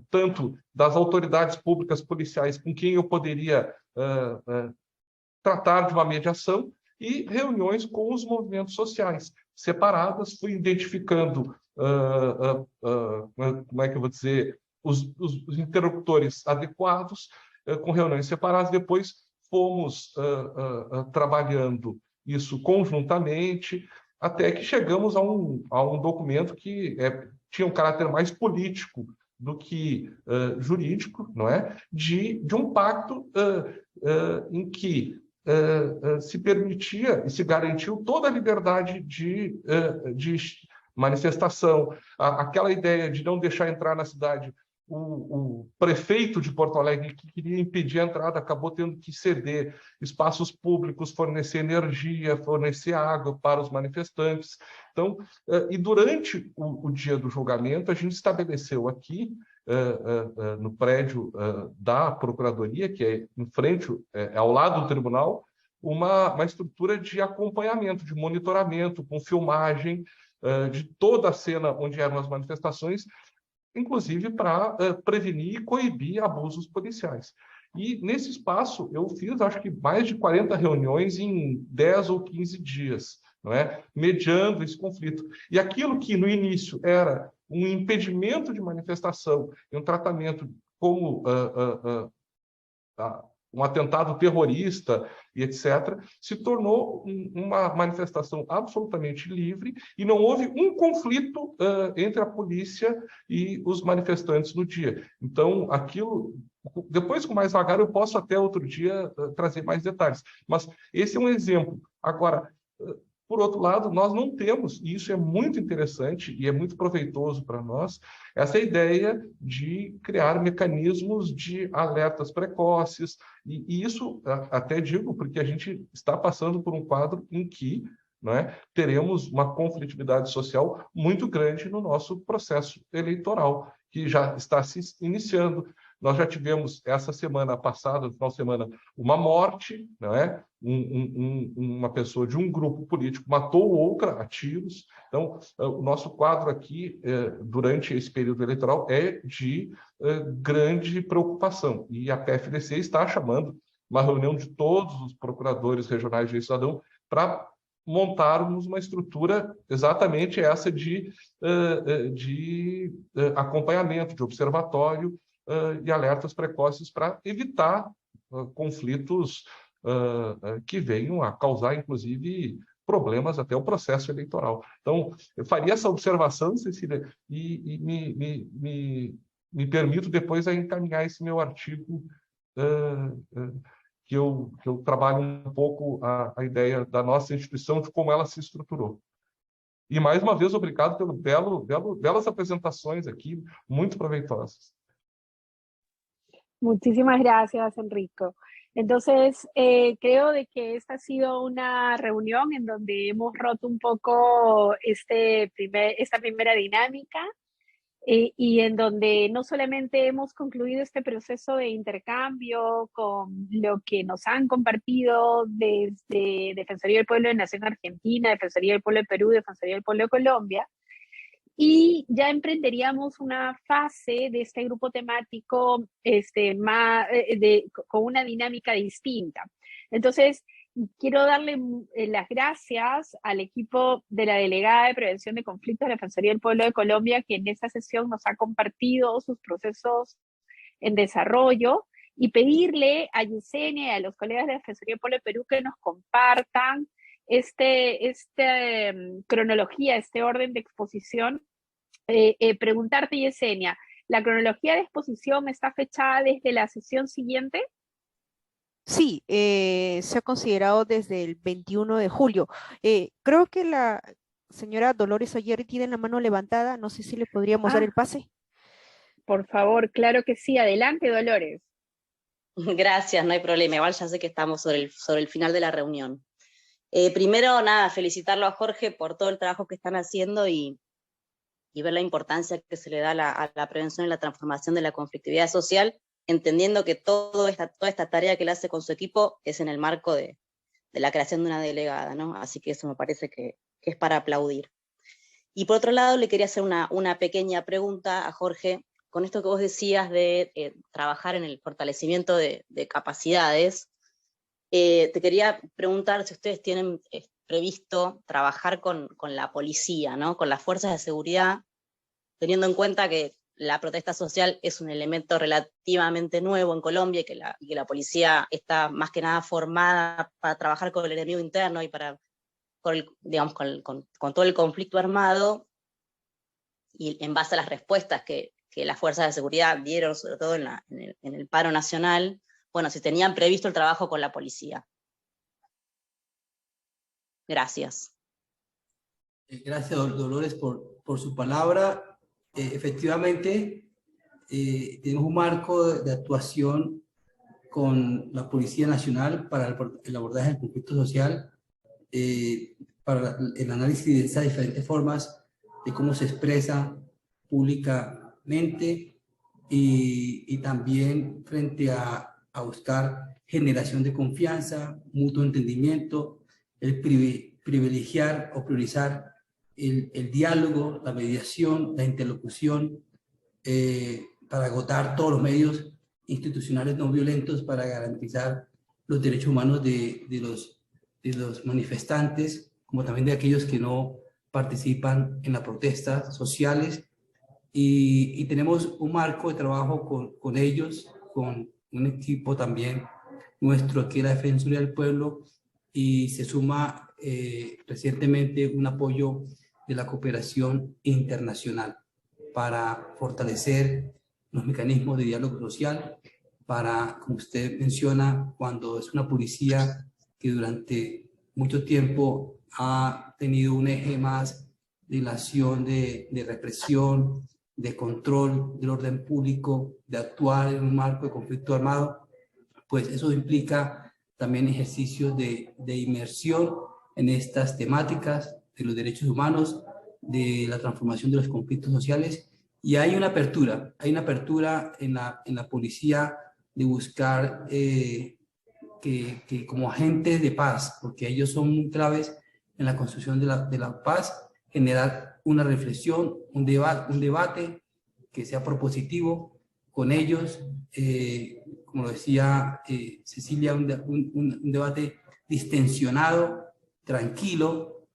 S6: tanto das autoridades públicas policiais com quem eu poderia tratar de uma mediação e reuniões com os movimentos sociais separadas, fui identificando, como é que eu vou dizer, os interlocutores adequados, com reuniões separadas. Depois fomos trabalhando isso conjuntamente, até que chegamos a um documento que tinha um caráter mais político do que jurídico, não é? De um pacto em que se permitia e se garantiu toda a liberdade de manifestação. Aquela ideia de não deixar entrar na cidade o prefeito de Porto Alegre, que queria impedir a entrada, acabou tendo que ceder espaços públicos, fornecer energia, fornecer água para os manifestantes. Então, e durante o dia do julgamento, a gente estabeleceu aqui, no prédio da Procuradoria, que é em frente, ao lado do tribunal, uma estrutura de acompanhamento, de monitoramento, com filmagem de toda a cena onde eram as manifestações, inclusive para prevenir e coibir abusos policiais. E nesse espaço eu fiz, acho que mais de 40 reuniões em 10 ou 15 dias, não é? Mediando esse conflito. E aquilo que no início era um impedimento de manifestação e um tratamento como um atentado terrorista e etc., se tornou uma manifestação absolutamente livre e não houve um conflito entre a polícia e os manifestantes no dia. Então, aquilo, depois com mais vagar, eu posso até outro dia trazer mais detalhes. Mas esse é um exemplo. Agora, por outro lado, nós não temos, e isso é muito interessante e é muito proveitoso para nós, essa ideia de criar mecanismos de alertas precoces, e isso até digo porque a gente está passando por um quadro em que, não é, teremos uma conflitividade social muito grande no nosso processo eleitoral, que já está se iniciando. Nós já tivemos essa semana passada, no final de semana, uma morte, não é? Uma pessoa de um grupo político matou outra a tiros. Então, o nosso quadro aqui, durante esse período eleitoral, é de grande preocupação. E a PFDC está chamando uma reunião de todos os procuradores regionais de direito cidadão para montarmos uma estrutura exatamente essa de acompanhamento, de observatório, e alertas precoces para evitar conflitos que venham a causar, inclusive, problemas até o processo eleitoral. Então, eu faria essa observação, Cecília, e me permito depois a encaminhar esse meu artigo, que eu trabalho um pouco a ideia da nossa instituição, de como ela se estruturou. E, mais uma vez, obrigado pelo belas apresentações aqui, muito proveitosas.
S2: Muchísimas gracias, Enrico. Entonces, creo de que esta ha sido una reunión en donde hemos roto un poco esta primera dinámica y en donde no solamente hemos concluido este proceso de intercambio con lo que nos han compartido desde Defensoría del Pueblo de Nación Argentina, Defensoría del Pueblo de Perú, Defensoría del Pueblo de Colombia, y ya emprenderíamos una fase de este grupo temático con una dinámica distinta. Entonces, quiero darle las gracias al equipo de la Delegada de Prevención de Conflictos de la Defensoría del Pueblo de Colombia, que en esta sesión nos ha compartido sus procesos en desarrollo, y pedirle a Yesenia y a los colegas de la Defensoría del Pueblo de Perú que nos compartan cronología, este orden de exposición. Preguntarte, Yesenia, ¿la cronología de exposición está fechada desde la sesión siguiente?
S3: Sí, se ha considerado desde el 21 de julio. Creo que la señora Dolores Oyer tiene la mano levantada. No sé si le podríamos dar el pase.
S2: Por favor, claro que sí. Adelante, Dolores.
S7: Gracias, no hay problema. Igual ya sé que estamos sobre el final de la reunión. Primero, nada, felicitarlo a Jorge por todo el trabajo que están haciendo y ver la importancia que se le da a la prevención y la transformación de la conflictividad social, entendiendo que toda esta tarea que él hace con su equipo es en el marco de la creación de una delegada, ¿no? Así que eso me parece que es para aplaudir. Y por otro lado, le quería hacer una pequeña pregunta a Jorge, con esto que vos decías de trabajar en el fortalecimiento de capacidades. Te quería preguntar si ustedes tienen previsto trabajar con la policía, ¿no? Con las fuerzas de seguridad, teniendo en cuenta que la protesta social es un elemento relativamente nuevo en Colombia y que la policía está más que nada formada para trabajar con el enemigo interno y con todo el conflicto armado, y en base a las respuestas que las fuerzas de seguridad dieron, sobre todo en el paro nacional, bueno, si tenían previsto el trabajo con la policía. Gracias.
S1: Gracias, Dolores, por su palabra. Efectivamente, tenemos un marco de actuación con la Policía Nacional para el abordaje del conflicto social, para el análisis de esas diferentes formas de cómo se expresa públicamente y también frente a buscar generación de confianza, mutuo entendimiento, el privilegiar o priorizar el diálogo, la mediación, la interlocución, para agotar todos los medios institucionales no violentos para garantizar los derechos humanos de los manifestantes, como también de aquellos que no participan en las protestas sociales. Y tenemos un marco de trabajo con ellos, con un equipo también nuestro, que es la Defensoría del Pueblo, y se suma recientemente un apoyo de la cooperación internacional para fortalecer los mecanismos de diálogo social, para, como usted menciona, cuando es una policía que durante mucho tiempo ha tenido un eje más de la acción de represión, de control del orden público, de actuar en un marco de conflicto armado, pues eso implica también ejercicios de inmersión en estas temáticas de los derechos humanos, de la transformación de los conflictos sociales, y hay una apertura en la policía de buscar que como agentes de paz, porque ellos son muy claves en la construcción de la paz, generar una reflexión, un debate que sea propositivo con ellos, como lo decía Cecilia, un debate distensionado, tranquilo,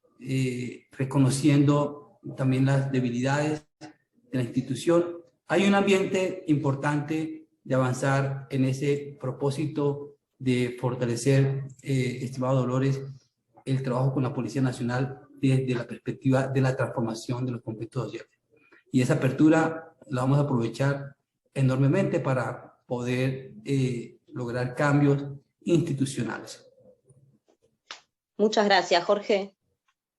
S1: reconociendo también las debilidades de la institución. Hay un ambiente importante de avanzar en ese propósito de fortalecer, estimado Dolores, el trabajo con la Policía Nacional desde la perspectiva de la transformación de los conflictos sociales. Y esa apertura la vamos a aprovechar enormemente para poder lograr cambios institucionales.
S7: Muchas gracias, Jorge.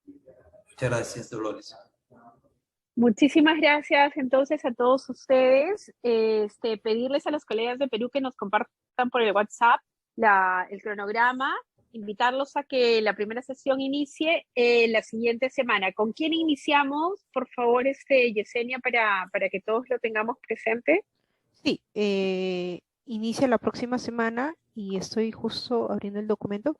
S1: Muchas gracias, Dolores.
S2: Muchísimas gracias entonces a todos ustedes. Pedirles a los colegas de Perú que nos compartan por el WhatsApp el cronograma, invitarlos a que la primera sesión inicie la siguiente semana. ¿Con quién iniciamos? Por favor, Yesenia, para que todos lo tengamos presente.
S3: Sí, inicia la próxima semana y estoy justo abriendo el documento.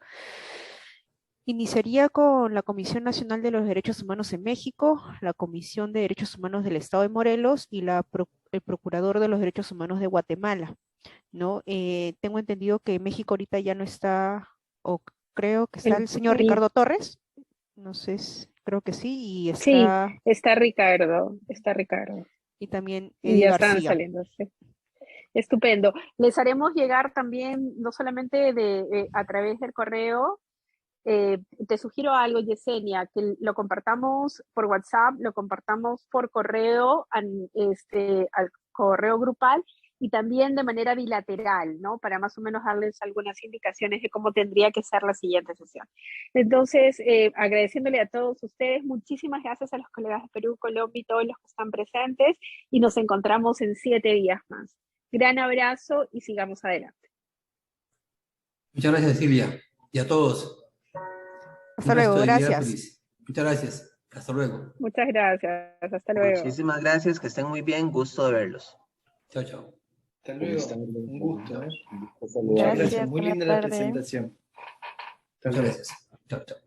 S3: Iniciaría con la Comisión Nacional de los Derechos Humanos en México, la Comisión de Derechos Humanos del Estado de Morelos y el Procurador de los Derechos Humanos de Guatemala, ¿no? Tengo entendido que México ahorita ya no está, o creo que está el señor Ricardo Torres, no sé, creo que sí, y está...
S2: Sí, está Ricardo.
S3: Y también
S2: y
S3: Eddie
S2: ya
S3: García.
S2: están saliendo, sí. Estupendo. Les haremos llegar también, no solamente a través del correo. Te sugiero algo, Yesenia, que lo compartamos por WhatsApp, lo compartamos por correo, al correo grupal, y también de manera bilateral, ¿no? Para más o menos darles algunas indicaciones de cómo tendría que ser la siguiente sesión. Entonces, agradeciéndole a todos ustedes, muchísimas gracias a los colegas de Perú, Colombia y todos los que están presentes, y nos encontramos en 7 días más. Gran abrazo y sigamos adelante.
S1: Muchas gracias, Cecilia, y a todos.
S3: Hasta luego, gracias.
S1: Muchas gracias. Hasta luego.
S2: Muchas gracias. Hasta luego.
S4: Muchísimas gracias, que estén muy bien. Gusto de verlos.
S1: Chao, chao.
S8: Hasta luego. Un gusto.
S3: Gracias,
S8: Muy linda la presentación.
S1: Muchas gracias. Chao, chao.